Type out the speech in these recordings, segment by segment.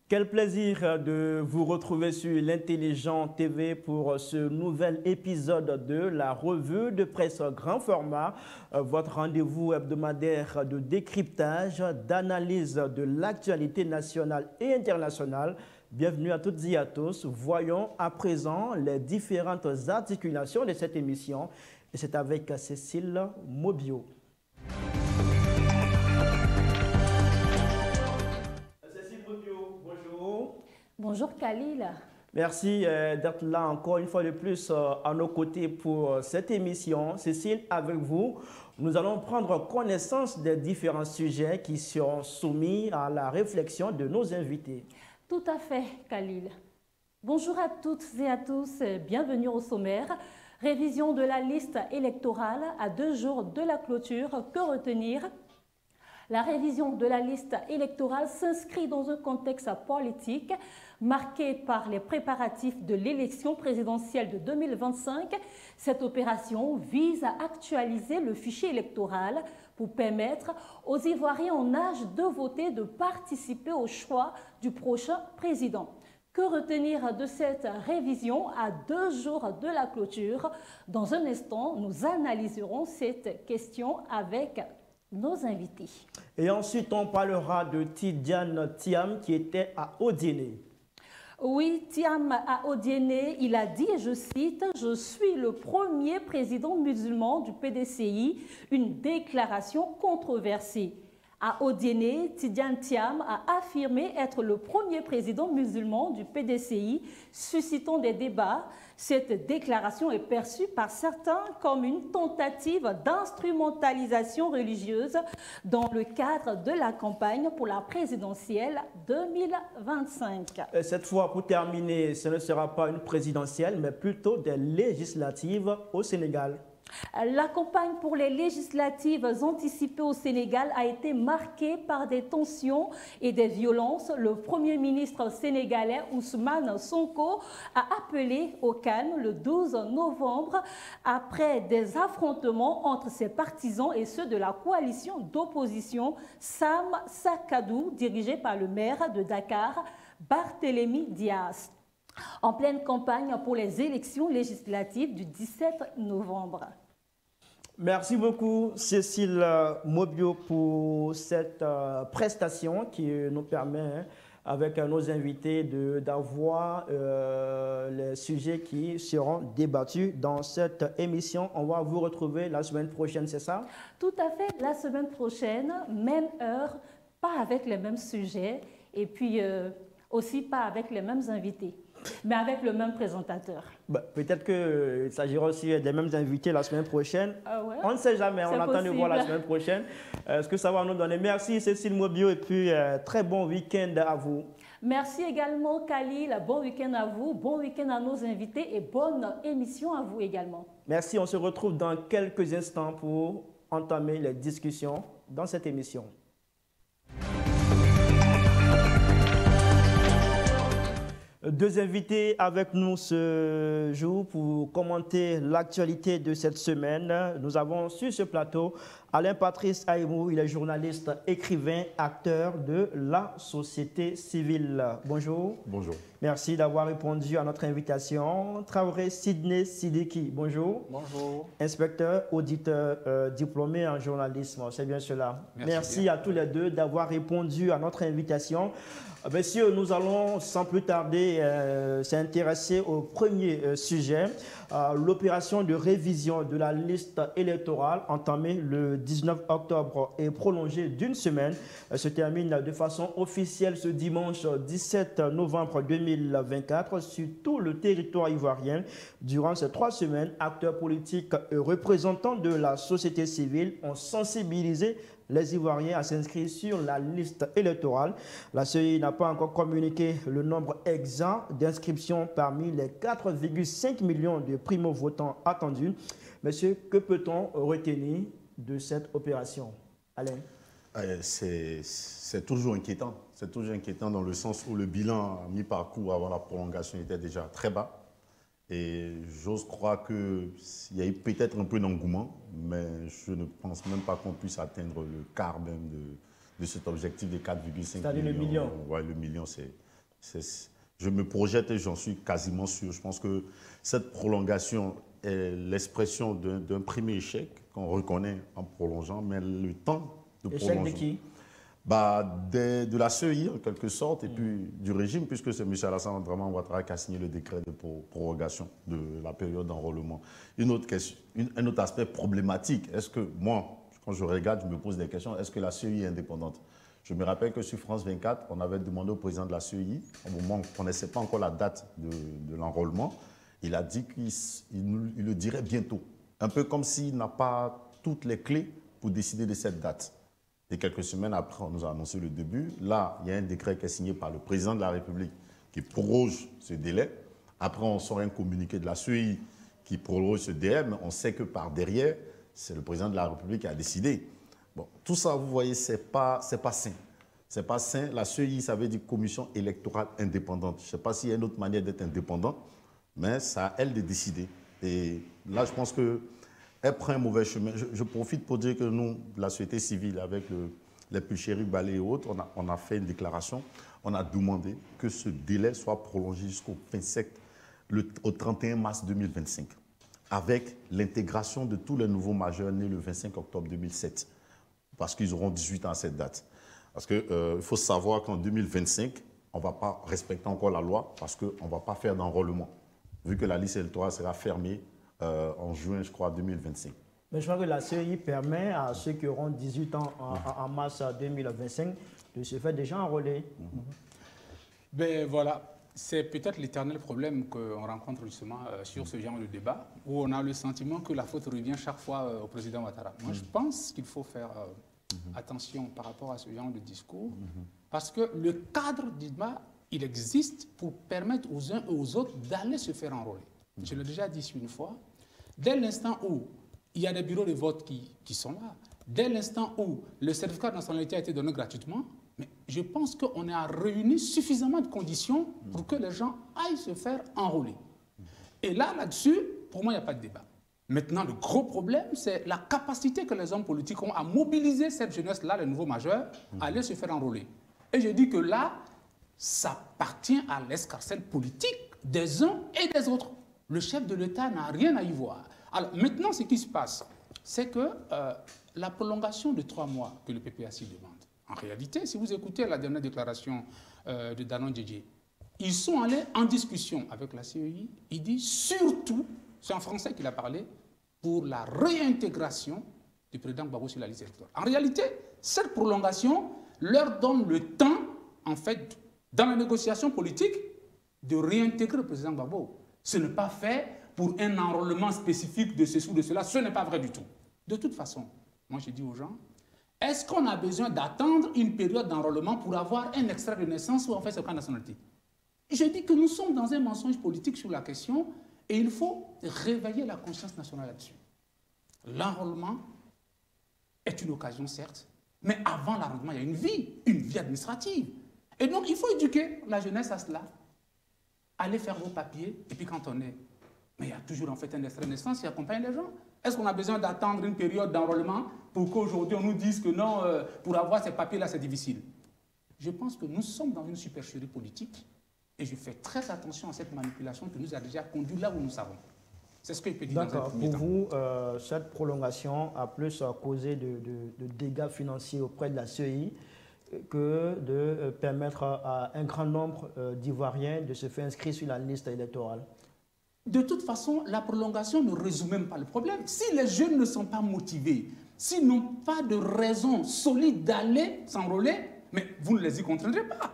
Quel plaisir de vous retrouver sur l'Intelligent TV pour ce nouvel épisode de la revue de presse grand format, votre rendez-vous hebdomadaire de décryptage, d'analyse de l'actualité nationale et internationale. Bienvenue à toutes et à tous. Voyons à présent les différentes articulations de cette émission. Et c'est avec Cécile Mobio. Bonjour Khalil. Merci d'être là encore une fois de plus à nos côtés pour cette émission. Cécile, avec vous, nous allons prendre connaissance des différents sujets qui seront soumis à la réflexion de nos invités. Tout à fait, Khalil. Bonjour à toutes et à tous, bienvenue au sommaire. Révision de la liste électorale à 2 jours de la clôture, que retenir ? La révision de la liste électorale s'inscrit dans un contexte politique marqué par les préparatifs de l'élection présidentielle de 2025. Cette opération vise à actualiser le fichier électoral pour permettre aux Ivoiriens en âge de voter de participer au choix du prochain président. Que retenir de cette révision à 2 jours de la clôture? Dans un instant, nous analyserons cette question avec nos invités. Et ensuite, on parlera de Tidiane Thiam qui était à Odiéné. Oui, Thiam à Odiéné, il a dit, et je cite, « Je suis le premier président musulman du PDCI », une déclaration controversée. À Odiéné, Tidiane Thiam a affirmé être le premier président musulman du PDCI, suscitant des débats. Cette déclaration est perçue par certains comme une tentative d'instrumentalisation religieuse dans le cadre de la campagne pour la présidentielle 2025. Cette fois, pour terminer, ce ne sera pas une présidentielle, mais plutôt des législatives au Sénégal. La campagne pour les législatives anticipées au Sénégal a été marquée par des tensions et des violences. Le Premier ministre sénégalais Ousmane Sonko a appelé au calme le 12 novembre après des affrontements entre ses partisans et ceux de la coalition d'opposition Sam Sakadou, dirigée par le maire de Dakar, Barthélémy Dias, en pleine campagne pour les élections législatives du 17 novembre. Merci beaucoup, Cécile Mobio, pour cette prestation qui nous permet, avec nos invités, d'avoir les sujets qui seront débattus dans cette émission. On va vous retrouver la semaine prochaine, c'est ça? Tout à fait, la semaine prochaine, même heure, pas avec les mêmes sujets et puis aussi pas avec les mêmes invités, mais avec le même présentateur. Peut-être qu'il s'agira aussi des mêmes invités la semaine prochaine. Ouais. On ne sait jamais, on attend de voir la semaine prochaine ce que ça va nous donner. Merci Cécile Mobio et puis très bon week-end à vous. Merci également Khalil, bon week-end à vous, bon week-end à nos invités et bonne émission à vous également. Merci, on se retrouve dans quelques instants pour entamer les discussions dans cette émission. Deux invités avec nous ce jour pour commenter l'actualité de cette semaine. Nous avons sur ce plateau Alain Patrice Aïmou, il est journaliste, écrivain, acteur de la société civile. Bonjour. Bonjour. Merci d'avoir répondu à notre invitation. Traoré Sidney Sidiki, bonjour. Bonjour. Inspecteur, auditeur, diplômé en journalisme, c'est bien cela. Merci à tous les deux d'avoir répondu à notre invitation. Messieurs, nous allons sans plus tarder s'intéresser au premier sujet, l'opération de révision de la liste électorale entamée le 19 octobre et prolongée d'une semaine se termine de façon officielle ce dimanche 17 novembre 2024 sur tout le territoire ivoirien. Durant ces 3 semaines, acteurs politiques et représentants de la société civile ont sensibilisé les Ivoiriens à s'inscrire sur la liste électorale. La CEI n'a pas encore communiqué le nombre exact d'inscriptions parmi les 4,5 millions de primo-votants attendus. Monsieur, que peut-on retenir de cette opération? Alain? C'est toujours inquiétant. C'est toujours inquiétant dans le sens où le bilan à mi-parcours avant la prolongation était déjà très bas. Et j'ose croire qu'il y a eu peut-être un peu d'engouement, mais je ne pense même pas qu'on puisse atteindre le quart même de cet objectif de 4,5 millions. C'est-à-dire le million. Oui, le million, je me projette et j'en suis quasiment sûr. Je pense que cette prolongation est l'expression d'un premier échec qu'on reconnaît en prolongeant, mais le temps de prolongement. Échec de qui? De la CEI en quelque sorte, et puis du régime, puisque c'est M. Alassane Draman Ouattara qui a signé le décret de prorogation de la période d'enrôlement. Un autre aspect problématique, est-ce que moi, quand je regarde, je me pose des questions, est-ce que la CEI est indépendante? Je me rappelle que sur France 24, on avait demandé au président de la CEI, au moment où on ne connaissait pas encore la date de l'enrôlement, il a dit qu'il le dirait bientôt. Un peu comme s'il n'a pas toutes les clés pour décider de cette date. Et quelques semaines après, on nous a annoncé le début. Là, il y a un décret qui est signé par le président de la République qui proroge ce délai. Après, on sort un communiqué de la CEI qui proroge ce délai, mais on sait que par derrière, c'est le président de la République qui a décidé. Bon, tout ça, vous voyez, c'est pas sain. C'est pas sain. La CEI, ça veut dire Commission électorale indépendante. Je ne sais pas s'il y a une autre manière d'être indépendante, mais c'est à elle de décider. Et là, je pense que elle prend un mauvais chemin. Je profite pour dire que nous, la société civile, avec les pulcheries, balais et autres, on a fait une déclaration. On a demandé que ce délai soit prolongé jusqu'au 31 mars 2025, avec l'intégration de tous les nouveaux majeurs nés le 25 octobre 2007, parce qu'ils auront 18 ans à cette date. Parce qu'il faut savoir qu'en 2025, on ne va pas respecter encore la loi, parce qu'on ne va pas faire d'enrôlement, vu que la liste électorale sera fermée en juin, je crois, 2025. Mais je crois que la CEI permet à ceux qui auront 18 ans en mars 2025 de se faire déjà enrôler. Ben voilà, c'est peut-être l'éternel problème qu'on rencontre justement sur ce genre de débat, où on a le sentiment que la faute revient chaque fois au président Ouattara. Moi, je pense qu'il faut faire attention par rapport à ce genre de discours, parce que le cadre du débat, il existe pour permettre aux uns et aux autres d'aller se faire enrôler. Je l'ai déjà dit une fois, dès l'instant où il y a des bureaux de vote qui sont là, dès l'instant où le certificat de nationalité a été donné gratuitement, mais je pense qu'on a réuni suffisamment de conditions pour que les gens aillent se faire enrôler. Et là-dessus, pour moi, il n'y a pas de débat. Maintenant, le gros problème, c'est la capacité que les hommes politiques ont à mobiliser cette jeunesse-là, les nouveaux majeurs, à aller se faire enrôler. Et je dis que là, ça appartient à l'escarcelle politique des uns et des autres. Le chef de l'État n'a rien à y voir. Alors maintenant, ce qui se passe, c'est que la prolongation de 3 mois que le PPAC demande, en réalité, si vous écoutez la dernière déclaration de Danon Djedje, ils sont allés en discussion avec la CEI. Il dit surtout, c'est en français qu'il a parlé, pour la réintégration du président Gbagbo sur la liste électorale. En réalité, cette prolongation leur donne le temps, en fait, dans la négociation politique, de réintégrer le président Gbagbo. Ce n'est pas fait pour un enrôlement spécifique de ceci ou de cela. Ce n'est pas vrai du tout. De toute façon, moi je dis aux gens, est-ce qu'on a besoin d'attendre une période d'enrôlement pour avoir un extrait de naissance ou en fait ce cas de nationalité? Je dis que nous sommes dans un mensonge politique sur la question et il faut réveiller la conscience nationale là-dessus. L'enrôlement est une occasion, certes, mais avant l'enrôlement, il y a une vie administrative. Et donc, il faut éduquer la jeunesse à cela. Allez faire vos papiers, et puis quand on est... Mais il y a toujours en fait un extrait de naissance qui accompagne les gens. Est-ce qu'on a besoin d'attendre une période d'enrôlement pour qu'aujourd'hui on nous dise que non, pour avoir ces papiers-là, c'est difficile? Je pense que nous sommes dans une supercherie politique et je fais très attention à cette manipulation qui nous a déjà conduit là où nous savons. C'est ce que je peux dire. D'accord. Pour vous, cette prolongation a plus causé de dégâts financiers auprès de la CEI que de permettre à un grand nombre d'Ivoiriens de se faire inscrire sur la liste électorale? De toute façon, la prolongation ne résout même pas le problème. Si les jeunes ne sont pas motivés, s'ils n'ont pas de raison solide d'aller s'enrôler, mais vous ne les y contraindrez pas.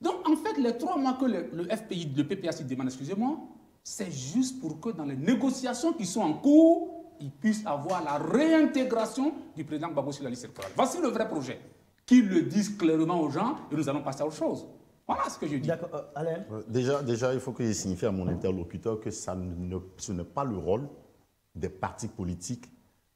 Donc, en fait, les 3 mois que le FPI, le PPAC demande, excusez-moi, c'est juste pour que dans les négociations qui sont en cours, ils puissent avoir la réintégration du président Gbagbo sur la liste électorale. Voici le vrai projet. Qu'ils le disent clairement aux gens et nous allons passer à autre chose. Voilà ce que je dis. D'accord. Alain? Déjà, il faut que je signifie à mon interlocuteur que ce n'est pas le rôle des partis politiques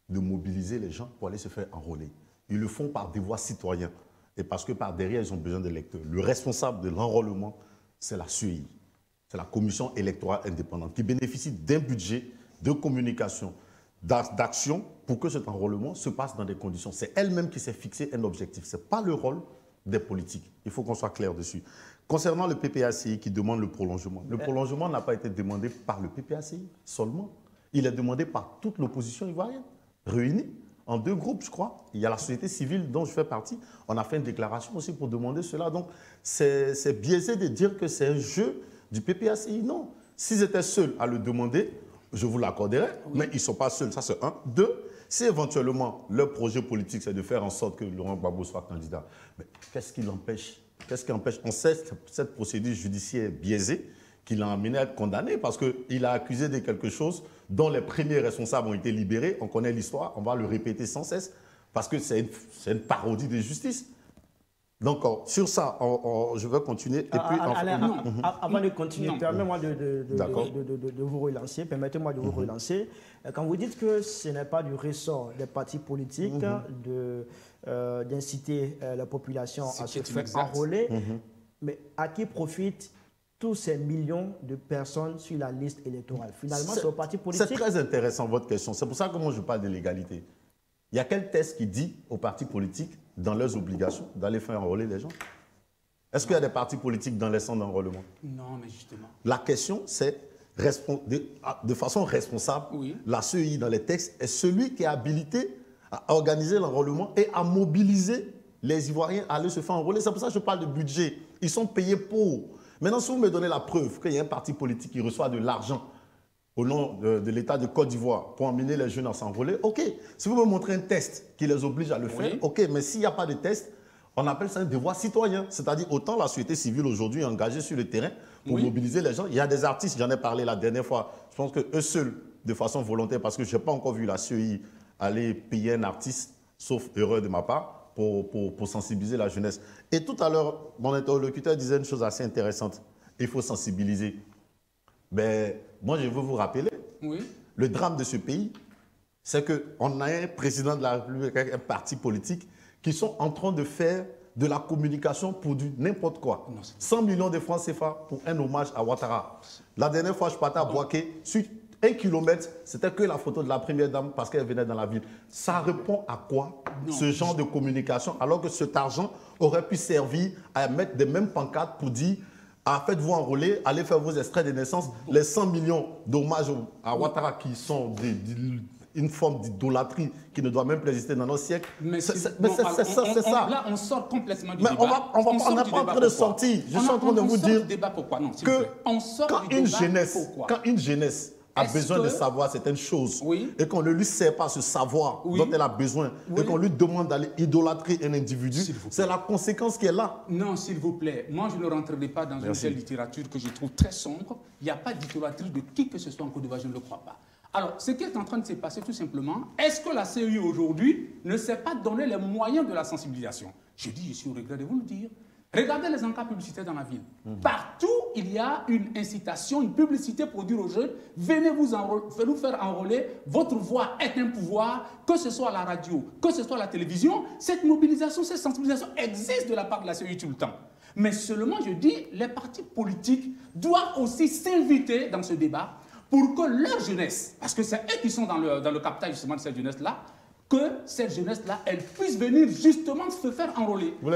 de mobiliser les gens pour aller se faire enrôler. Ils le font par devoir citoyen et parce que par derrière, ils ont besoin d'électeurs. Le responsable de l'enrôlement, c'est la CEI, c'est la Commission électorale indépendante qui bénéficie d'un budget de communication, d'action pour que cet enrôlement se passe dans des conditions. C'est elle-même qui s'est fixé un objectif. Ce n'est pas le rôle des politiques. Il faut qu'on soit clair dessus. Concernant le PPACI qui demande le prolongement n'a pas été demandé par le PPACI seulement. Il est demandé par toute l'opposition ivoirienne, réunie en 2 groupes, je crois. Il y a la société civile dont je fais partie. On a fait une déclaration aussi pour demander cela. Donc, c'est biaisé de dire que c'est un jeu du PPACI. Non. S'ils étaient seuls à le demander, je vous l'accorderais, mais ils ne sont pas seuls. Ça, c'est 1. 2, si éventuellement leur projet politique, c'est de faire en sorte que Laurent Gbagbo soit candidat, mais qu'est-ce qui l'empêche? Qu'est-ce qui empêche? On sait cette procédure judiciaire biaisée qui l'a amené à être condamné parce qu'il a accusé de quelque chose dont les premiers responsables ont été libérés. On connaît l'histoire, on va le répéter sans cesse parce que c'est une parodie de justice. Donc, sur ça, je vais continuer. Et puis, avant de continuer, permettez-moi de vous relancer. Permettez-moi de vous relancer. Quand vous dites que ce n'est pas du ressort des partis politiques d'inciter la population à se faire enrôler, mais à qui profitent tous ces millions de personnes sur la liste électorale? Finalement, c'est aux partis politiques. C'est très intéressant votre question. C'est pour ça que moi je parle de l'égalité. Il y a quel texte qui dit aux partis politiques, dans leurs obligations, d'aller faire enrôler les gens? Est-ce qu'il y a des partis politiques dans les centres d'enrôlement? Non, mais justement. La question, c'est, de façon responsable, la CEI dans les textes est celui qui est habilité à organiser l'enrôlement et à mobiliser les Ivoiriens à aller se faire enrôler. C'est pour ça que je parle de budget. Ils sont payés pour. Maintenant, si vous me donnez la preuve qu'il y a un parti politique qui reçoit de l'argent au nom de l'État de Côte d'Ivoire pour emmener les jeunes à s'enrôler, ok. Si vous me montrez un test qui les oblige à le faire, ok. Mais s'il n'y a pas de test, on appelle ça un devoir citoyen. C'est-à-dire, autant la société civile aujourd'hui est engagée sur le terrain pour mobiliser les gens. Il y a des artistes, j'en ai parlé la dernière fois, je pense qu'eux seuls, de façon volontaire, parce que je n'ai pas encore vu la CEI aller payer un artiste, sauf erreur de ma part, pour sensibiliser la jeunesse. Et tout à l'heure, mon interlocuteur disait une chose assez intéressante. Il faut sensibiliser. Ben, moi, je veux vous rappeler, le drame de ce pays, c'est qu'on a un président de la République, un parti politique, qui sont en train de faire de la communication pour du n'importe quoi. 100 millions de francs CFA pour un hommage à Ouattara. La dernière fois, je partais à Boaké, sur 1 kilomètre, c'était que la photo de la première dame parce qu'elle venait dans la ville. Ça répond à quoi, ce genre de communication, alors que cet argent aurait pu servir à mettre des mêmes pancartes pour dire faites-vous enrôler, allez faire vos extraits de naissance. Les 100 millions d'hommages à Ouattara qui sont une forme d'idolâtrie qui ne doit même plus exister dans nos siècles. Mais c'est ça. Là, on sort complètement du débat. On n'est pas en train de sortir. Je suis en train de vous dire que quand une jeunesse a besoin de savoir certaines choses et qu'on ne lui sert pas ce savoir dont elle a besoin et qu'on lui demande d'aller idolâtrer un individu, c'est la conséquence qui est là. Non, s'il vous plaît, moi je ne rentrerai pas dans une telle littérature que je trouve très sombre. Il n'y a pas d'idolâtrie de qui que ce soit en Côte d'Ivoire, je ne le crois pas. Alors, ce qui est en train de se passer tout simplement, est-ce que la CEI aujourd'hui ne sait pas donner les moyens de la sensibilisation? Je suis au regret de vous le dire. Regardez les encarts publicitaires dans la ville. Partout, il y a une incitation, une publicité pour dire aux jeunes, venez vous faire enrôler, votre voix est un pouvoir, que ce soit à la radio, que ce soit à la télévision. Cette mobilisation, cette sensibilisation existe de la part de la CEI tout le temps. Mais seulement, je dis, les partis politiques doivent aussi s'inviter dans ce débat pour que leur jeunesse, parce que c'est eux qui sont dans le capital justement de cette jeunesse-là, que cette jeunesse-là, elle puisse venir justement se faire enrôler. Vous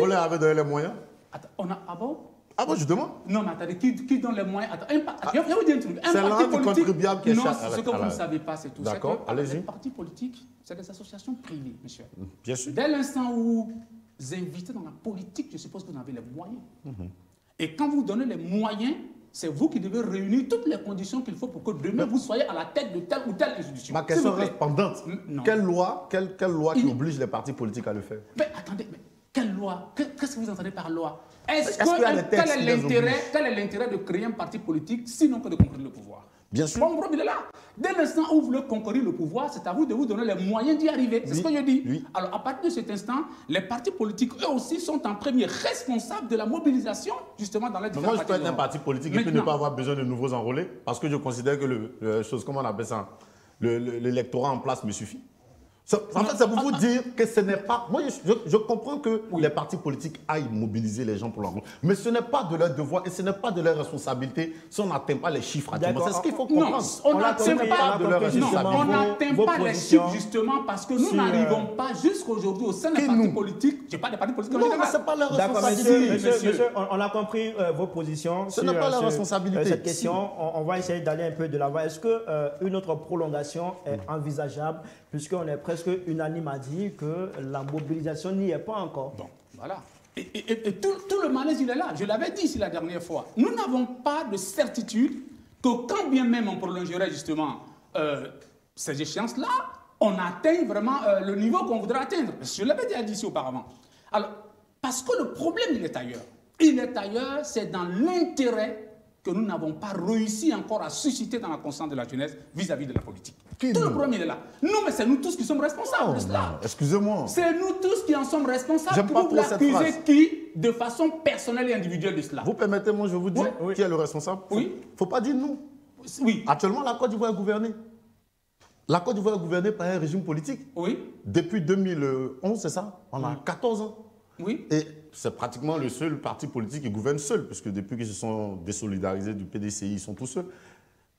leur avez donné les moyens? Attends, on a... Ah bon? Ah bon, justement? Non, mais attendez, qui donne les moyens? Attends, je vais vous dire un truc. C'est l'un du contribuable qui est non, ce que vous ne savez pas, c'est tout. D'accord, allez-y. Les partis politiques, c'est des associations privées, monsieur. Bien sûr. Dès l'instant où vous invitez dans la politique, je suppose que vous avez les moyens. Et quand vous donnez les moyens, c'est vous qui devez réunir toutes les conditions qu'il faut pour que demain vous soyez à la tête de telle ou telle institution. Ma question reste pendante. Quelle loi qui oblige les partis politiques à le faire? Mais attendez, mais quelle loi? Qu'est-ce que vous entendez par loi? Quel est l'intérêt de créer un parti politique sinon que de conquérir le pouvoir? Bien sûr. Mon problème, il est là. Dès l'instant où vous voulez conquérir le pouvoir, c'est à vous de vous donner les moyens d'y arriver. C'est ce que je dis. Alors, à partir de cet instant, les partis politiques, eux aussi, sont en premier responsables de la mobilisation, justement, dans les différents partis. Moi, je peux être un parti politique et puis ne pas avoir besoin de nouveaux enrôlés, parce que je considère que comment on appelle ça, l'électorat en place me suffit. En fait, c'est pour vous dire que ce n'est pas... Moi, je comprends que les partis politiques aillent mobiliser les gens pour leur... Mais ce n'est pas de leur devoir et ce n'est pas de leur responsabilité si on n'atteint pas les chiffres à tout moment. C'est ce qu'il faut comprendre. Non, on n'atteint pas les chiffres justement parce que nous n'arrivons pas jusqu'aujourd'hui au sein des partis politiques. Je n'ai pas des partis politiques. Non, mais ce n'est pas leur responsabilité. Monsieur, on a compris vos positions. Ce n'est pas leur responsabilité. Cette question, on va essayer d'aller un peu de l'avant. Est-ce qu'une autre prolongation est envisageable puisqu'on est presque unanime à dire que la mobilisation n'y est pas encore? Bon, voilà. Et tout le malaise, il est là. Je l'avais dit ici la dernière fois. Nous n'avons pas de certitude que quand bien même on prolongerait justement ces échéances-là, on atteigne vraiment le niveau qu'on voudrait atteindre. Je l'avais déjà dit ici auparavant. Alors, parce que le problème, il est ailleurs. Il est ailleurs, c'est dans l'intérêt que nous n'avons pas réussi encore à susciter dans la conscience de la jeunesse vis-à-vis de la politique. Tout le problème, il est là. Non, mais c'est nous tous qui sommes responsables de cela. Excusez-moi. C'est nous tous qui en sommes responsables. Vous l'accusez qui, de façon personnelle et individuelle de cela? Vous permettez-moi, je vous dis, qui est le responsable? Oui. Il ne faut pas dire nous. Oui. Actuellement, la Côte d'Ivoire est gouvernée. La Côte d'Ivoire est gouvernée par un régime politique. Oui. Depuis 2011, c'est ça? On a 14 ans. Oui. Et c'est pratiquement le seul parti politique qui gouverne seul, parce que depuis qu'ils se sont désolidarisés du PDCI, ils sont tous seuls.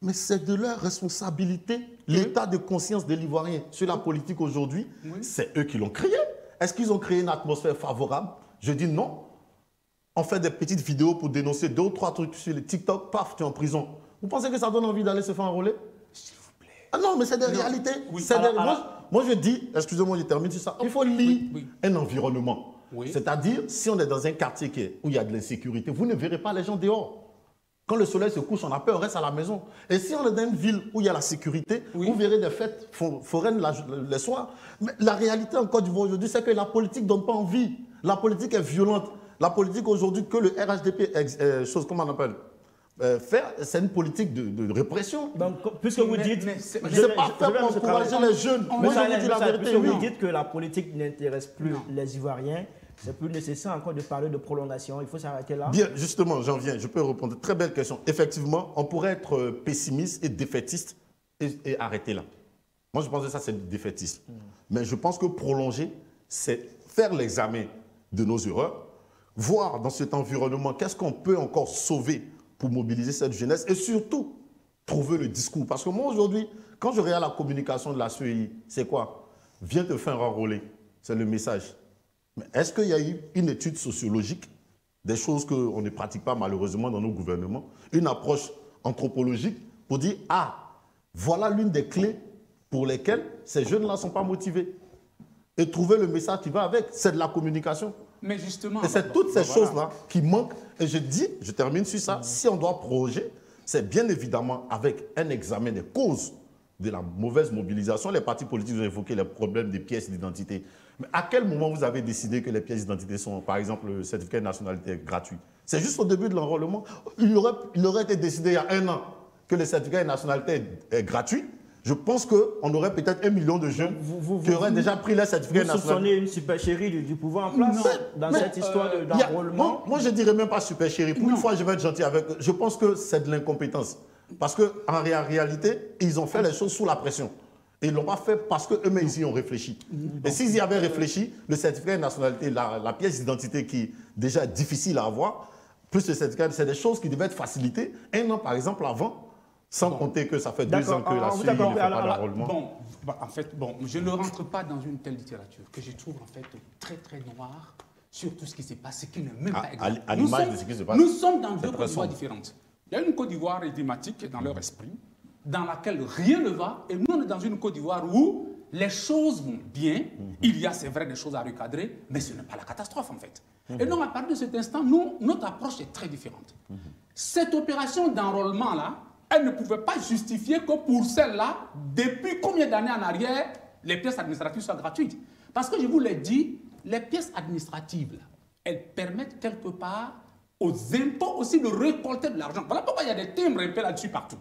Mais c'est de leur responsabilité, l'état de conscience des Ivoiriens sur la politique aujourd'hui. C'est eux qui l'ont créé. Est-ce qu'ils ont créé une atmosphère favorable? Je dis non. On fait des petites vidéos pour dénoncer 2 ou 3 trucs sur les TikTok, paf, tu es en prison. Vous pensez que ça donne envie d'aller se faire enrôler? S'il vous plaît. Ah non, mais c'est des réalités. Oui. Moi, je dis, excusez-moi, je termine sur ça. Il faut lire un environnement. Oui. C'est-à-dire, si on est dans un quartier où il y a de l'insécurité, vous ne verrez pas les gens dehors. Quand le soleil se couche, on a peur, on reste à la maison. Et si on est dans une ville où il y a la sécurité, vous verrez des fêtes foraines les soirs. Mais la réalité en Côte d'Ivoire aujourd'hui, c'est que la politique ne donne pas envie. La politique est violente. La politique aujourd'hui que le RHDP, comment on appelle, faire, c'est une politique de répression. Donc, puisque vous dites... c'est pas fait pour encourager les jeunes. Moi, je vous dis la vérité. Puisque vous dites que la politique n'intéresse plus les Ivoiriens, c'est plus nécessaire encore de parler de prolongation. Il faut s'arrêter là. Bien, justement, j'en viens. Je peux répondre. Très belle question. Effectivement, on pourrait être pessimiste et défaitiste et arrêter là. Moi, je pense que ça, c'est défaitiste. Mais je pense que prolonger, c'est faire l'examen de nos erreurs, voir dans cet environnement qu'est-ce qu'on peut encore sauver pour mobiliser cette jeunesse et surtout trouver le discours. Parce que moi, aujourd'hui, quand je regarde la communication de la CEI, c'est quoi? Viens te faire enrôler. C'est le message. Mais est-ce qu'il y a eu une étude sociologique, des choses qu'on ne pratique pas malheureusement dans nos gouvernements, une approche anthropologique pour dire, ah, voilà l'une des clés pour lesquelles ces jeunes-là ne sont pas motivés. Et trouver le message qui va avec, c'est de la communication. Mais justement... Et c'est toutes ces choses-là qui manquent. Et je dis, je termine sur ça, si on doit proroger, c'est bien évidemment avec un examen des causes de la mauvaise mobilisation. Les partis politiques ont évoqué les problèmes des pièces d'identité. Mais à quel moment vous avez décidé que les pièces d'identité sont, par exemple, le certificat de nationalité gratuit? C'est juste au début de l'enrôlement. Il aurait été décidé il y a 1 an que le certificat de nationalité est gratuit. Je pense qu'on aurait peut-être 1 million de jeunes qui auraient déjà pris le certificat national. Vous soupçonnez une supercherie du pouvoir en place dans cette histoire d'enrôlement? Moi, je ne dirais même pas supercherie. Pour une fois, je vais être gentil avec eux. Je pense que c'est de l'incompétence. Parce qu'en réalité, ils ont fait les choses sous la pression. Et ils ne l'ont pas fait parce qu'eux-mêmes, ils y ont réfléchi. Et s'ils y avaient réfléchi, le certificat de nationalité, la pièce d'identité qui est déjà difficile à avoir, plus le certificat, c'est des choses qui devaient être facilitées 1 an, par exemple, avant. Sans compter que ça fait 2 ans que la CEI ne fait pas d'enrôlement. Je ne rentre pas dans une telle littérature que je trouve en fait très très noire sur tout ce qui s'est passé, qui n'est même pas exact. À l'image de ce qui se passe. Nous sommes dans 2 Côte d'Ivoire différentes. Il y a une Côte d'Ivoire énigmatique dans leur esprit, dans laquelle rien ne va, et nous on est dans une Côte d'Ivoire où les choses vont bien, il y a c'est vrai des choses à recadrer, mais ce n'est pas la catastrophe en fait. Et donc à partir de cet instant, notre approche est très différente. Cette opération d'enrôlement-là, elle ne pouvait pas justifier que pour celle-là, depuis combien d'années en arrière, les pièces administratives soient gratuites. Parce que je vous l'ai dit, les pièces administratives, là, elles permettent quelque part aux impôts aussi de récolter de l'argent. Voilà pourquoi il y a des timbres un peu là-dessus partout.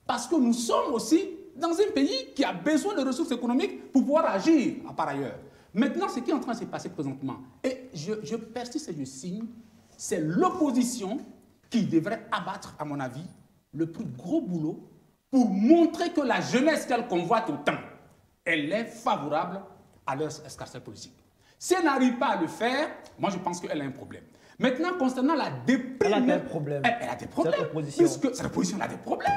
Parce que nous sommes aussi dans un pays qui a besoin de ressources économiques pour pouvoir agir par ailleurs. Maintenant, ce qui est en train de se passer présentement, et je persiste et je signe, c'est l'opposition qui devrait abattre, à mon avis, le plus gros boulot pour montrer que la jeunesse qu'elle convoite autant, elle est favorable à leur escarcelle politique. Si elle n'arrive pas à le faire, moi je pense qu'elle a un problème. Maintenant, concernant la déprime... Elle a des problèmes. Elle a des problèmes. Cette opposition. Puisque cette opposition a des problèmes.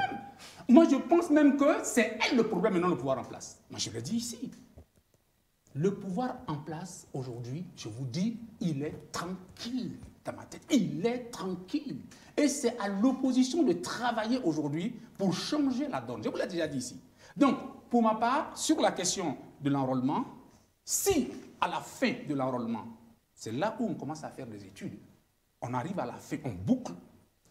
Moi je pense même que c'est elle le problème et non le pouvoir en place. Moi je le dis ici. Le pouvoir en place aujourd'hui, je vous dis, il est tranquille dans ma tête. Il est tranquille. Et c'est à l'opposition de travailler aujourd'hui pour changer la donne. Je vous l'ai déjà dit ici. Donc, pour ma part, sur la question de l'enrôlement, si à la fin de l'enrôlement, c'est là où on commence à faire des études, on arrive à la fin, on boucle.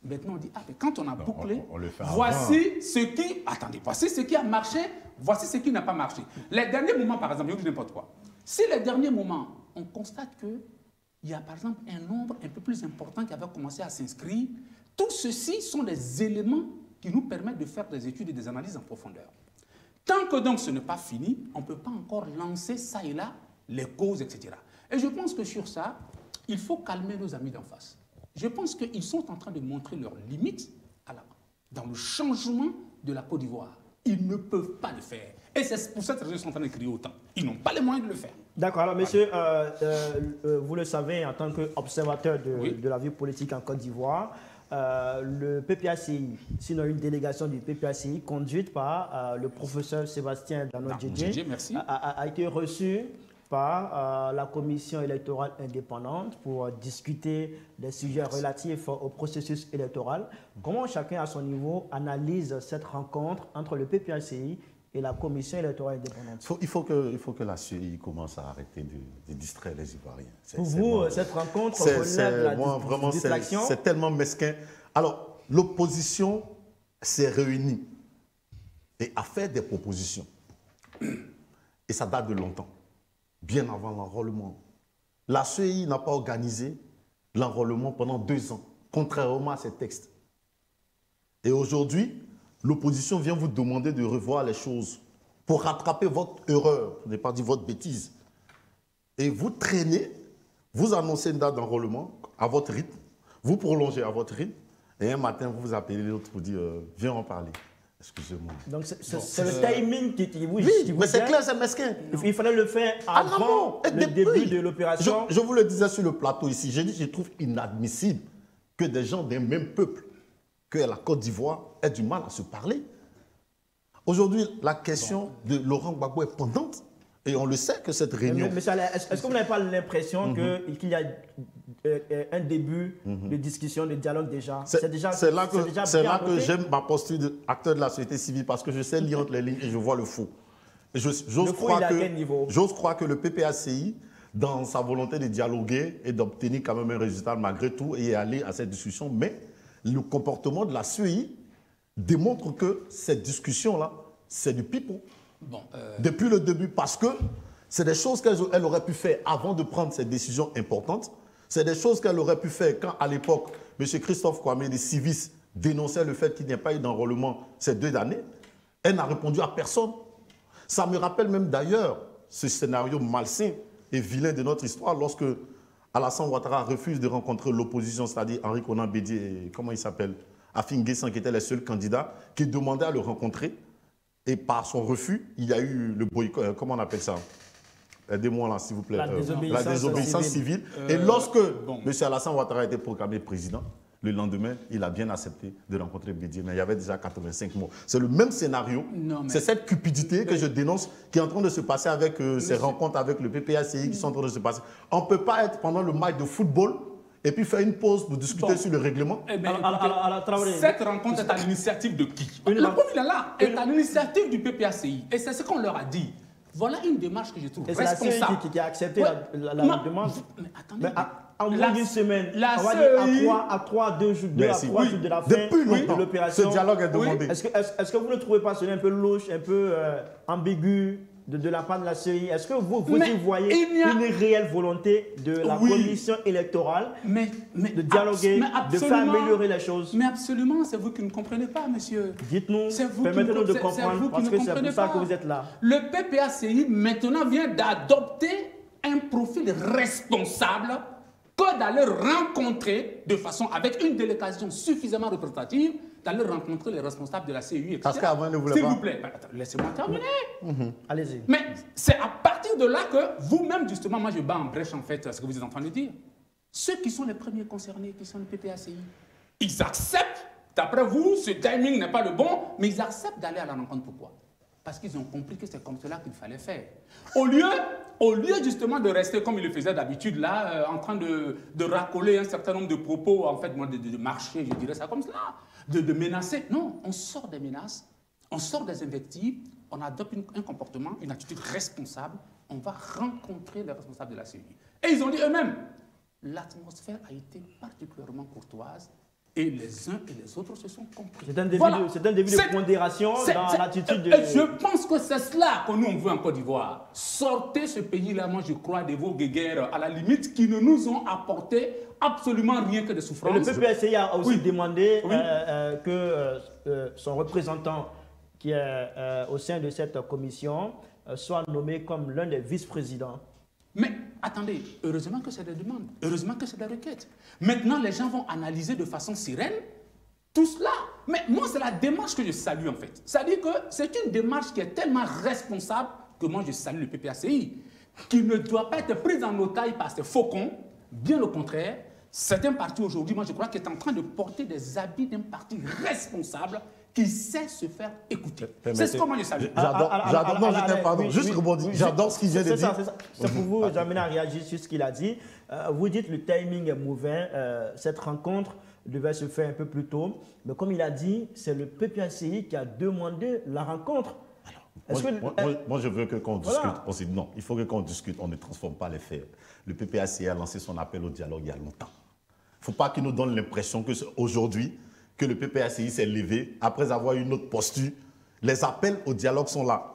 Maintenant, on dit, ah, mais quand on a bouclé, on le fait voici ce qui... Attendez, voici ce qui a marché, voici ce qui n'a pas marché. Les derniers moments, par exemple, je vous dis n'importe quoi. Si les derniers moments, on constate qu'il y a, par exemple, un nombre un peu plus important qui avait commencé à s'inscrire, tout ceci sont des éléments qui nous permettent de faire des études et des analyses en profondeur. Tant que donc ce n'est pas fini, on ne peut pas encore lancer ça et là, les causes, etc. Et je pense que sur ça, il faut calmer nos amis d'en face. Je pense qu'ils sont en train de montrer leurs limites dans le changement de la Côte d'Ivoire. Ils ne peuvent pas le faire. Et c'est pour cette raison qu'ils sont en train de crier autant. Ils n'ont pas les moyens de le faire. D'accord. Alors, monsieur, vous le savez, en tant qu'observateur de la vie politique en Côte d'Ivoire, le PPACI, sinon une délégation du PPACI, conduite par le professeur Sébastien Dano-Djedje, a été reçu par la commission électorale indépendante pour discuter des sujets relatifs au processus électoral. Comment chacun à son niveau analyse cette rencontre entre le PPACI et la commission électorale indépendante? Il faut que la CEI commence à arrêter de distraire les Ivoiriens. Pour vous, cette rencontre relève de la distraction? C'est tellement mesquin. Alors, l'opposition s'est réunie et a fait des propositions. Et ça date de longtemps, bien avant l'enrôlement. La CEI n'a pas organisé l'enrôlement pendant 2 ans, contrairement à ces textes. Et aujourd'hui, l'opposition vient vous demander de revoir les choses pour rattraper votre erreur, je n'ai pas dit votre bêtise. Et vous traînez, vous annoncez une date d'enrôlement à votre rythme, vous prolongez à votre rythme, et un matin, vous appelez l'autre pour dire « Viens en parler ». Excusez-moi. Donc c'est le timing qui vous... Oui, mais c'est clair, c'est mesquin. Il fallait le faire avant le début de l'opération. Je vous le disais sur le plateau ici, j'ai dit je trouve inadmissible que des gens d'un même peuple, que la Côte d'Ivoire, aient du mal à se parler. Aujourd'hui, la question de Laurent Gbagbo est pendante. Et on le sait que cette réunion... Mais est-ce que vous n'avez pas l'impression qu'il y a un début de discussion, de dialogue déjà? C'est là que j'aime ma posture d'acteur de la société civile parce que je sais lire entre les lignes et je vois le faux. J'ose croire que le PPACI, dans sa volonté de dialoguer et d'obtenir quand même un résultat malgré tout, est allé à cette discussion, mais le comportement de la CEI démontre que cette discussion-là, c'est du pipeau. Bon, depuis le début, parce que c'est des choses qu'elle aurait pu faire avant de prendre cette décision importante. C'est des choses qu'elle aurait pu faire quand, à l'époque, M. Christophe Kwame des Civis dénonçait le fait qu'il n'y ait pas eu d'enrôlement ces 2 années. Elle n'a répondu à personne. Ça me rappelle même d'ailleurs ce scénario malsain et vilain de notre histoire lorsque Alassane Ouattara refuse de rencontrer l'opposition, c'est-à-dire Henri Konan Bédié et comment il s'appelle, Afin Guessan, qui étaient les seuls candidats, qui demandaient à le rencontrer. Et par son refus, il y a eu le boycott, comment on appelle ça? Aidez-moi là, s'il vous plaît. La désobéissance civile. Et lorsque M. Alassane Ouattara a été proclamé président, le lendemain, il a bien accepté de rencontrer Bédié. Mais il y avait déjà 85 morts. C'est le même scénario. C'est cette cupidité que je dénonce qui est en train de se passer avec ces rencontres avec le PPACI qui sont en train de se passer. On ne peut pas être pendant le match de football et puis faire une pause pour discuter sur le règlement. Cette rencontre est à l'initiative de qui? La pomme, il est là, est à l'initiative du PPACI. Et c'est ce qu'on leur a dit. Voilà une démarche que je trouve responsable. C'est la CEI qui a accepté la demande. Mais attendez. En moins d'une semaine, on va dire à 3 jours de la fin de l'opération. Ce dialogue est demandé. Est-ce que vous ne trouvez pas cela un peu louche, un peu ambigu de la part de la CEI? Est-ce que vous y voyez une réelle volonté de la commission électorale de dialoguer, de faire améliorer les choses? Mais absolument, c'est vous qui ne comprenez pas, monsieur. Dites-nous, permettez-nous de comprendre, parce que c'est pour ça que vous êtes là. Le PPACI, maintenant, vient d'adopter un profil responsable que d'aller rencontrer de façon, avec une délégation suffisamment représentative, d'aller rencontrer les responsables de la CEI, etc. Parce qu'avant, ils ne voulaient pas. S'il vous plaît, laissez-moi terminer. Allez-y. Mais c'est à partir de là que vous-même, justement, moi je bats en brèche en fait ce que vous êtes en train de dire. Ceux qui sont les premiers concernés, qui sont le PPACI, ils acceptent, d'après vous, ce timing n'est pas le bon, mais ils acceptent d'aller à la rencontre. Pourquoi? Parce qu'ils ont compris que c'est comme cela qu'il fallait faire. Au lieu justement de rester comme ils le faisaient d'habitude, là, en train de racoler un certain nombre de propos, en fait, de marcher, je dirais ça comme cela, de menacer. Non, on sort des menaces, on sort des invectives, on adopte un comportement, une attitude responsable, on va rencontrer les responsables de la CEI. Et ils ont dit eux-mêmes, l'atmosphère a été particulièrement courtoise et les uns et les autres se sont compris. C'est un début de pondération dans l'attitude de... Je pense que c'est cela que nous on veut en Côte d'Ivoire. Sortez ce pays-là, moi je crois, de vos guéguerres à la limite qui ne nous ont apporté absolument rien que de souffrance. Et le PPACI a aussi demandé que son représentant qui est au sein de cette commission soit nommé comme l'un des vice-présidents. Mais attendez, heureusement que c'est des demandes, heureusement que c'est des requêtes. Maintenant, les gens vont analyser de façon sereine tout cela. Mais moi, c'est la démarche que je salue en fait. C'est-à-dire que c'est une démarche qui est tellement responsable que moi, je salue le PPACI, qui ne doit pas être pris en otage par ces faucons. Bien au contraire, c'est un parti aujourd'hui, moi je crois, qui est en train de porter des habits d'un parti responsable qui sait se faire écouter. C'est ce que moi je salue. J'adore, non, pardon, juste rebondir. J'adore ce qu'il vient de dire. C'est pour vous, j'amène à réagir sur ce qu'il a dit. Vous dites le timing est mauvais. Cette rencontre devait se faire un peu plus tôt. Mais comme il a dit, c'est le PPACI qui a demandé la rencontre. Moi, je veux qu'on discute. On dit non, il faut qu'on discute. On ne transforme pas les faits. Le PPACI a lancé son appel au dialogue il y a longtemps. Il ne faut pas qu'il nous donne l'impression qu'aujourd'hui, que le PPACI s'est levé après avoir une autre posture. Les appels au dialogue sont là.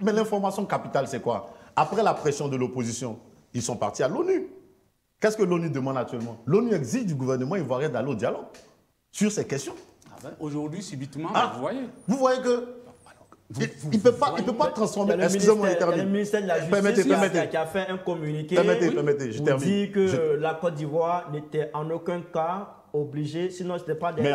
Mais l'information capitale, c'est quoi? Après la pression de l'opposition, ils sont partis à l'ONU. Qu'est-ce que l'ONU demande actuellement? L'ONU exige du gouvernement ivoirien d'aller au dialogue sur ces questions. Aujourd'hui, subitement, vous voyez. Vous voyez que il ne peut pas transformer. Excusez-moi, le ministère de la Justice qui a fait un communiqué pour dire que la Côte d'Ivoire n'était en aucun cas obligée, sinon ce n'était pas des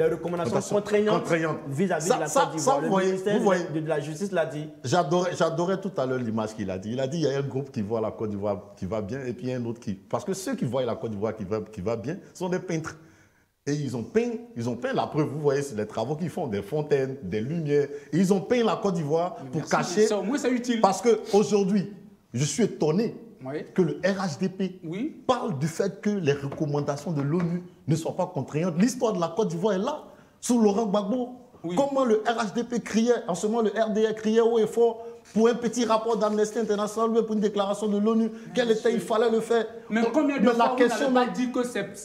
recommandations contraignantes vis-à-vis de la Côte d'Ivoire. Le ministère de la Justice l'a dit. J'adorais tout à l'heure l'image qu'il a dit. Il a dit qu'il y a un groupe qui voit la Côte d'Ivoire qui va bien et puis un autre qui... Parce que ceux qui voient la Côte d'Ivoire qui va bien sont des peintres. Et ils ont peint la preuve, vous voyez, c'est les travaux qu'ils font, des fontaines, des lumières. Et ils ont peint la Côte d'Ivoire pour cacher. Ça, au moins, c'est utile. Parce qu'aujourd'hui, je suis étonné que le RHDP parle du fait que les recommandations de l'ONU ne sont pas contraignantes. L'histoire de la Côte d'Ivoire est là, sous Laurent Gbagbo. Comment le RHDP criait, en ce moment le RDR criait haut et fort pour un petit rapport d'Amnesty International, pour une déclaration de l'ONU, il fallait le faire. Mais combien de fois vous n'avez pas dit que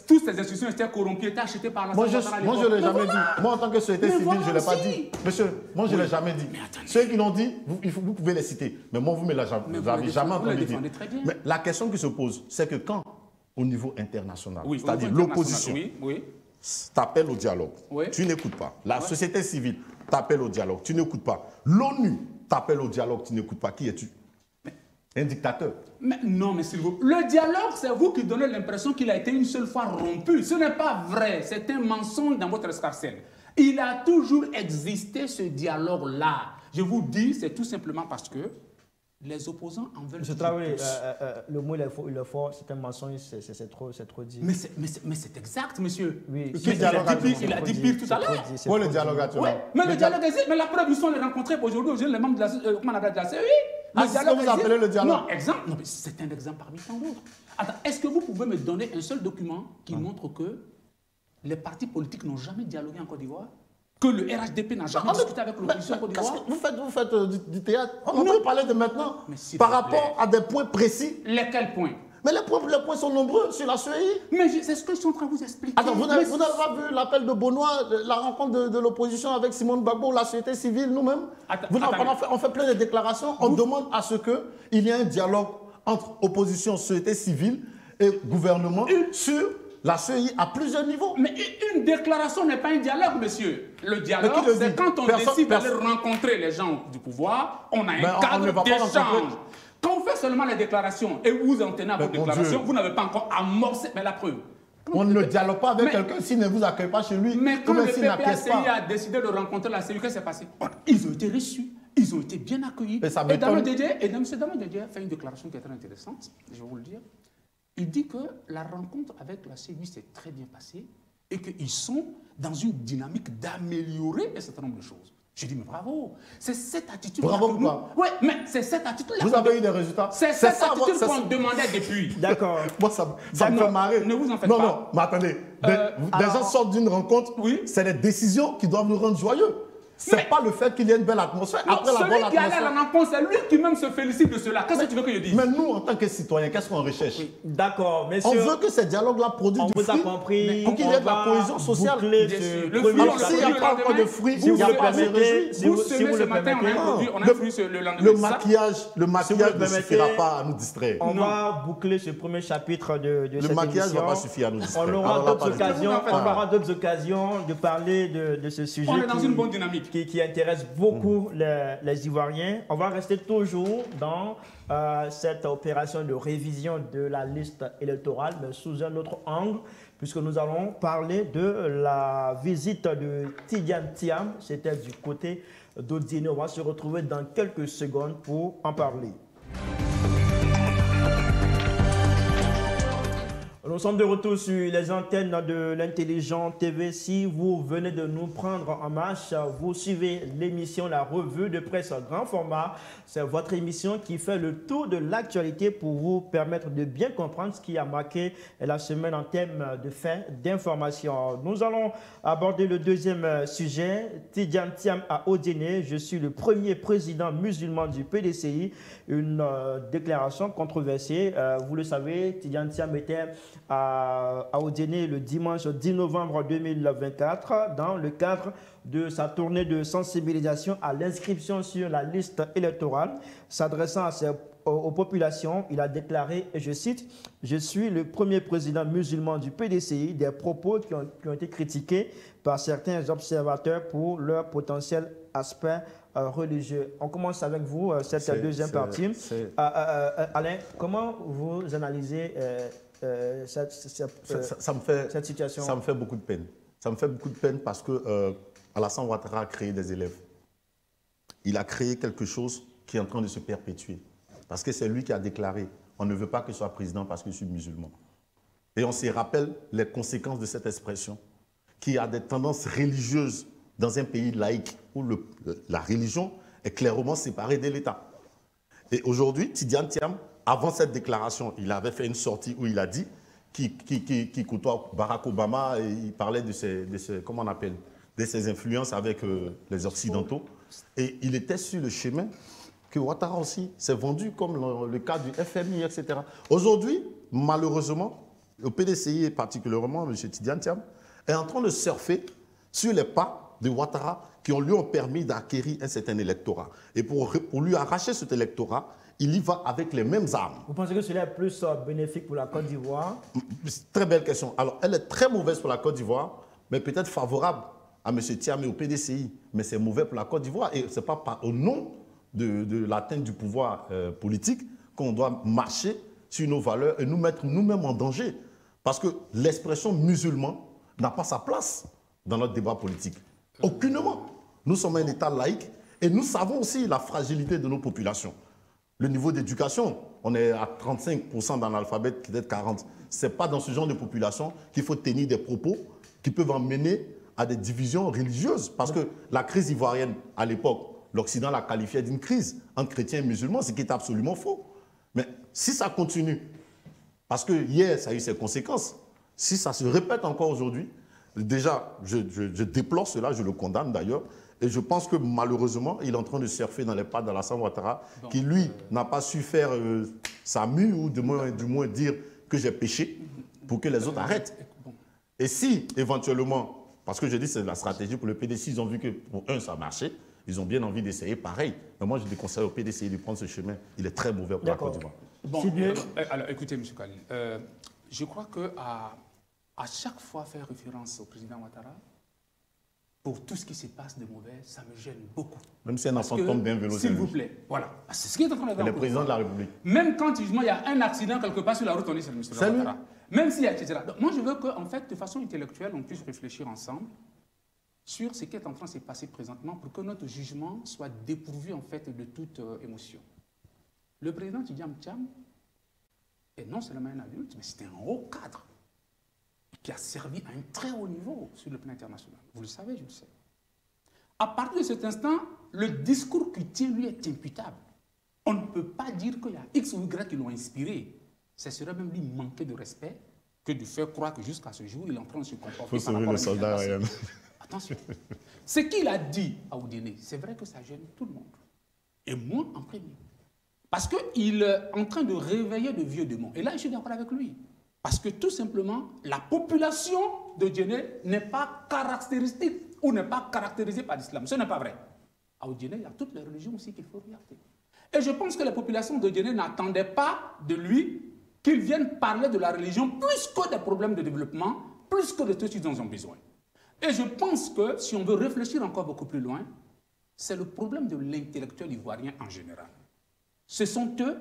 toutes ces institutions étaient corrompues, étaient achetées par la Moi, je ne l'ai jamais dit. Moi, en tant que société civile, je ne l'ai pas dit. Monsieur, moi, je ne l'ai jamais dit. Ceux qui l'ont dit, vous pouvez les citer. Mais moi, vous ne l'avez jamais entendu dire. Mais la question qui se pose, c'est que quand, au niveau international, c'est-à-dire l'opposition, t'appelle au dialogue, tu n'écoutes pas. La société civile t'appelle au dialogue, tu n'écoutes pas. L'ONU t'appelle au dialogue, tu n'écoutes pas. Qui es-tu? Un dictateur. Mais non, mais s'il vous plaît. Le dialogue, c'est vous qui donnez l'impression qu'il a été une seule fois rompu. Ce n'est pas vrai. C'est un mensonge dans votre escarcelle. Il a toujours existé ce dialogue-là. Je vous dis, c'est tout simplement parce que les opposants en veulent. M. Traoré, le mot il est fort, c'est un mensonge, c'est trop dit. Mais c'est exact, monsieur. Oui. Il a dit pire tout à l'heure. Oui, le dialogue actuellement. Mais le dialogue existe. Mais la preuve, ils sont les rencontrés aujourd'hui, les membres de la CEI. C'est ce que vous appelez le dialogue. Non, exemple. Non, mais c'est un exemple parmi tant d'autres. Attends, est-ce que vous pouvez me donner un seul document qui montre que les partis politiques n'ont jamais dialogué en Côte d'Ivoire? Que le RHDP n'a jamais discuté avec l'opposition en Côte d'Ivoire? Vous faites du théâtre. On peut parler de maintenant par rapport à des points précis. Lesquels points? Mais les points sont nombreux sur la CEI. Mais c'est ce que je suis en train de vous expliquer. Attends, vous n'avez pas vu l'appel de Benoît, la rencontre de l'opposition avec Simone Gbagbo, la société civile, nous-mêmes? On fait plein de déclarations. On demande à ce qu'il y ait un dialogue entre opposition, société civile et gouvernement sur la CEI à plusieurs niveaux. Mais une déclaration n'est pas un dialogue, monsieur. Le dialogue, c'est quand on décide d'aller rencontrer les gens du pouvoir, on a un cadre d'échange. Quand on fait seulement les déclarations et vous en tenez à vos déclarations, vous n'avez pas encore amorcé. Mais la preuve, On ne dialogue pas avec quelqu'un s'il ne vous accueille pas chez lui. Mais quand le PPACI a décidé de rencontrer la CENI, qu'est-ce qui s'est passé? Ils ont été reçus, ils ont été bien accueillis. Et Damon Dédé a fait une déclaration qui est très intéressante, je vais vous le dire. Il dit que la rencontre avec la CENI s'est très bien passée et qu'ils sont dans une dynamique d'améliorer un certain nombre de choses. Je dis, mais bravo, c'est cette attitude. Bravo quoi? Oui, mais c'est cette attitude-là. Vous avez eu des résultats? C'est cette attitude qu'on demandait depuis. D'accord. Moi, ça me fait marrer. Ne vous en faites pas. Non, mais attendez. Des gens sortent d'une rencontre, c'est les décisions qui doivent nous rendre joyeux. C'est pas le fait qu'il y ait une belle atmosphère. Après la bonne celui qui allait atmosphère. à la rencontre, c'est lui qui même se félicite de cela. Qu'est-ce que tu veux que je dise? Mais nous, en tant que citoyens, qu'est-ce qu'on recherche? D'accord, On messieurs. veut que ces dialogues-là produisent du fruit. On vous a compris. Pour qu'il y ait de la cohésion sociale. Alors, s'il n'y a pas encore de fruits, si vous il n'y a le pas de permettez, réjouir. Ce matin, on a introduit le lendemain. Le maquillage ne suffira pas à nous distraire. On va boucler ce premier chapitre de cette émission. Le maquillage ne va pas suffire à nous distraire. On aura d'autres occasions de parler de ce sujet. On est dans une bonne dynamique. Qui intéresse beaucoup les Ivoiriens. On va rester toujours dans cette opération de révision de la liste électorale, mais sous un autre angle, puisque nous allons parler de la visite de Tidjane Thiam. C'était du côté d'Odiene. On va se retrouver dans quelques secondes pour en parler. Nous sommes de retour sur les antennes de l'Intelligent TV. Si vous venez de nous prendre en marche, vous suivez l'émission La Revue de Presse Grand Format. C'est votre émission qui fait le tour de l'actualité pour vous permettre de bien comprendre ce qui a marqué la semaine en termes de faits, d'informations. Nous allons aborder le deuxième sujet. Tidjane Thiam à Odiene. Je suis le premier président musulman du PDCI. Une déclaration controversée. Vous le savez, Tidjane Thiam était à Odiene le dimanche 10 novembre 2024 dans le cadre de sa tournée de sensibilisation à l'inscription sur la liste électorale. S'adressant aux populations, il a déclaré, et je cite, « Je suis le premier président musulman du PDCI », des propos qui ont été critiqués par certains observateurs pour leur potentiel aspect religieux. On commence avec vous, cette deuxième partie. Alain, comment vous analysez cette situation? Ça me fait beaucoup de peine. Ça me fait beaucoup de peine parce que Alassane Ouattara a créé des élèves. Il a créé quelque chose qui est en train de se perpétuer. Parce que c'est lui qui a déclaré « On ne veut pas que je sois président parce que je suis musulman ». Et on se rappelle les conséquences de cette expression, qui a des tendances religieuses dans un pays laïque où la religion est clairement séparée de l'État. Et aujourd'hui, Tidjane Thiam, avant cette déclaration, il avait fait une sortie où il a dit qu'il côtoie Barack Obama et il parlait de ses influences avec les Occidentaux. Et il était sur le chemin que Ouattara aussi s'est vendu, comme le cas du FMI, etc. Aujourd'hui, malheureusement, le PDCI et particulièrement M. Tidjane Thiam est en train de surfer sur les pas de Ouattara qui lui ont permis d'acquérir un certain électorat. Et pour lui arracher cet électorat, il y va avec les mêmes armes. Vous pensez que cela est plus bénéfique pour la Côte d'Ivoire? Très belle question. Alors, elle est très mauvaise pour la Côte d'Ivoire, mais peut-être favorable à M. Thiam et au PDCI. Mais c'est mauvais pour la Côte d'Ivoire. Et ce n'est pas au nom de l'atteinte du pouvoir politique qu'on doit marcher sur nos valeurs et nous mettre nous-mêmes en danger. Parce que l'expression musulman n'a pas sa place dans notre débat politique. Aucunement. Nous sommes un État laïque et nous savons aussi la fragilité de nos populations. Le niveau d'éducation, on est à 35% d'analphabètes, peut-être 40%. Ce n'est pas dans ce genre de population qu'il faut tenir des propos qui peuvent emmener à des divisions religieuses. Parce que la crise ivoirienne, à l'époque, l'Occident la qualifiait d'une crise entre chrétiens et musulmans, ce qui est absolument faux. Mais si ça continue, parce que hier, ça a eu ses conséquences, si ça se répète encore aujourd'hui, déjà, je déplore cela, je le condamne d'ailleurs, et je pense que malheureusement, il est en train de surfer dans les pas d'Alassane Ouattara, qui lui n'a pas su faire sa mue ou du moins dire que j'ai péché pour que les autres arrêtent. Et si éventuellement, parce que je dis c'est la stratégie pour le PDC, ils ont vu que pour eux ça marchait, ils ont bien envie d'essayer pareil. Mais moi je déconseille au PDC de prendre ce chemin, il est très mauvais pour la Côte d'Ivoire. Bon, alors écoutez M. Khalil, je crois qu'à chaque fois faire référence au président Ouattara, pour tout ce qui se passe de mauvais, ça me gêne beaucoup. Même si un enfant tombe d'un vélo, s'il vous plaît, voilà. C'est ce qui est en train de le président de la République. Même quand il y a un accident quelque part sur la route, on dit c'est le monsieur Ouattara. Même s'il y a, etc. Donc, moi, je veux qu'en fait, de façon intellectuelle, on puisse réfléchir ensemble sur ce qui est en train de se passer présentement pour que notre jugement soit dépourvu, en fait, de toute émotion. Le président Tidjam Thiam est non seulement un adulte, mais c'était un haut cadre qui a servi à un très haut niveau sur le plan international. Vous le savez, je le sais. À partir de cet instant, le discours qu'il tient, lui, est imputable. On ne peut pas dire qu'il y a X ou Y qui l'ont inspiré. Ce serait même lui manquer de respect que de faire croire que jusqu'à ce jour, il est en train de se comporter. Il faut sauver le soldat Ryan. Attention. Ce qu'il a dit à Oudéné, c'est vrai que ça gêne tout le monde. Et moi en premier. Parce qu'il est en train de réveiller de vieux démons. Et là, je suis d'accord avec lui. Parce que tout simplement, la population de Djenné n'est pas caractéristique ou n'est pas caractérisée par l'islam. Ce n'est pas vrai. À Djenné, il y a toutes les religions aussi qu'il faut regarder. Et je pense que la population de Djenné n'attendait pas de lui qu'il vienne parler de la religion plus que des problèmes de développement, plus que de tout ce dont ils ont besoin. Et je pense que si on veut réfléchir encore beaucoup plus loin, c'est le problème de l'intellectuel ivoirien en général. Ce sont eux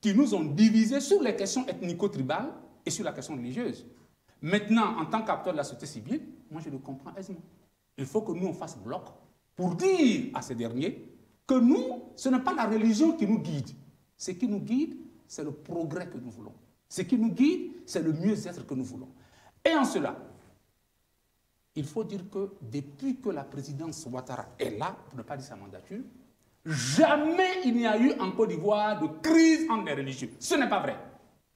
qui nous ont divisés sur les questions ethnico-tribales et sur la question religieuse. Maintenant, en tant qu'acteur de la société civile, moi je le comprends aisément. Il faut que nous on fasse bloc pour dire à ces derniers que nous, ce n'est pas la religion qui nous guide. Ce qui nous guide, c'est le progrès que nous voulons. Ce qui nous guide, c'est le mieux-être que nous voulons. Et en cela, il faut dire que depuis que la présidence Ouattara est là, pour ne pas dire sa mandature, jamais il n'y a eu en Côte d'Ivoire de crise entre les religieux. Ce n'est pas vrai.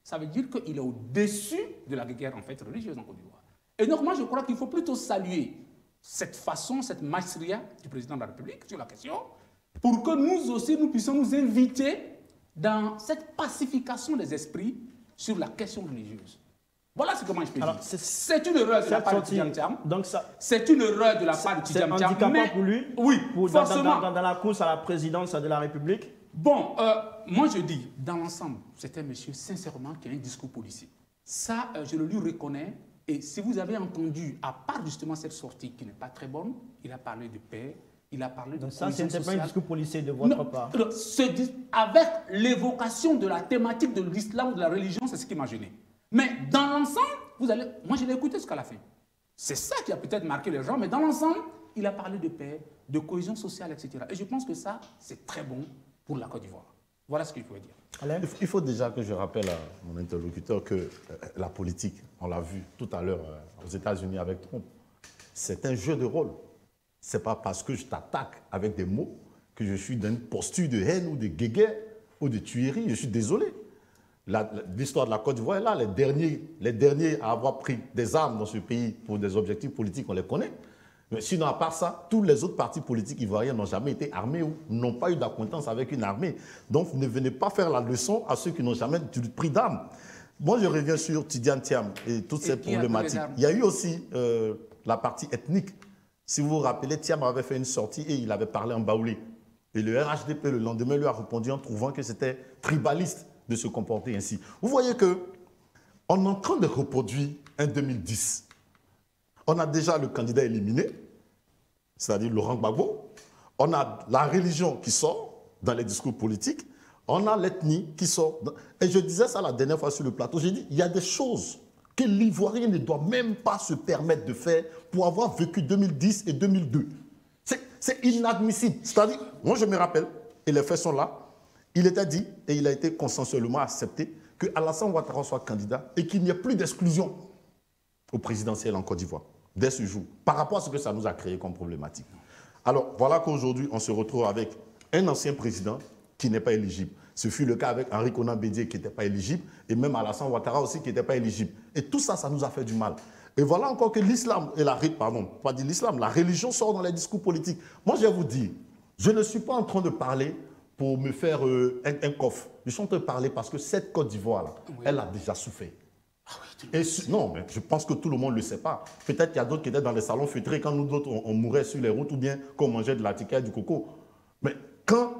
Ça veut dire qu'il est au-dessus de la guerre en fait religieuse en Côte d'Ivoire. Et donc moi je crois qu'il faut plutôt saluer cette façon, cette maestria du président de la République sur la question, pour que nous aussi nous puissions nous inviter dans cette pacification des esprits sur la question religieuse. Voilà ce que moi je peux dire. C'est une erreur de la part de Tidjam Thiam. C'est une erreur de la part de Tidjam Thiam. C'est handicapant pour lui, oui, forcément. Dans la course à la présidence de la République. Bon, moi je dis, dans l'ensemble, c'est un monsieur, sincèrement, qui a un discours policier. Ça, je le lui reconnais. Et si vous avez entendu, à part justement cette sortie qui n'est pas très bonne, il a parlé de paix, il a parlé de cohésion sociale. Ça, ce n'était pas un discours policier de votre part. Avec l'évocation de la thématique de l'islam ou de la religion, c'est ce qui m'a gêné. Mais dans l'ensemble, moi je l'ai écouté jusqu'à la fin. C'est ça qui a peut-être marqué les gens, mais dans l'ensemble, il a parlé de paix, de cohésion sociale, etc. Et je pense que ça, c'est très bon pour la Côte d'Ivoire. Voilà ce qu'il faut dire. Alain? Il faut déjà que je rappelle à mon interlocuteur que la politique, on l'a vu tout à l'heure aux États-Unis avec Trump, c'est un jeu de rôle. Ce n'est pas parce que je t'attaque avec des mots que je suis dans une posture de haine ou de guéguerre ou de tuerie. Je suis désolé. L'histoire de la Côte d'Ivoire est là. Les derniers à avoir pris des armes dans ce pays pour des objectifs politiques, on les connaît. Mais sinon, à part ça, tous les autres partis politiques ivoiriens n'ont jamais été armés ou n'ont pas eu d'acquaintance avec une armée. Donc, ne venez pas faire la leçon à ceux qui n'ont jamais pris d'armes. Moi, je reviens sur Tidjam Thiam et toutes ces problématiques. Il y a eu aussi la partie ethnique. Si vous vous rappelez, Thiam avait fait une sortie et il avait parlé en baoulé. Et le RHDP, le lendemain, lui a répondu en trouvant que c'était tribaliste de se comporter ainsi. Vous voyez qu'on est en train de reproduire un 2010. On a déjà le candidat éliminé, c'est-à-dire Laurent Gbagbo. On a la religion qui sort dans les discours politiques. On a l'ethnie qui sort. Et je disais ça la dernière fois sur le plateau. J'ai dit, il y a des choses que l'Ivoirien ne doit même pas se permettre de faire pour avoir vécu 2010 et 2002. C'est inadmissible. C'est-à-dire, moi je me rappelle, et les faits sont là, il était dit, et il a été consensuellement accepté, que Alassane Ouattara soit candidat et qu'il n'y ait plus d'exclusion au présidentiel en Côte d'Ivoire, dès ce jour, par rapport à ce que ça nous a créé comme problématique. Alors, voilà qu'aujourd'hui, on se retrouve avec un ancien président qui n'est pas éligible. Ce fut le cas avec Henri Konan Bédié qui n'était pas éligible, et même Alassane Ouattara aussi qui n'était pas éligible. Et tout ça, ça nous a fait du mal. Et voilà encore que l'islam, et la religion sort dans les discours politiques. Moi, je vais vous dire, je ne suis pas en train de parler pour me faire un coffre. Je suis en train de parler parce que cette Côte d'Ivoire-là, oui, elle a déjà souffert. Ah oui, non, mais je pense que tout le monde ne le sait pas. Peut-être qu'il y a d'autres qui étaient dans les salons feutrés quand nous d'autres, on mourait sur les routes ou bien qu'on mangeait de la tika et du coco. Mais quand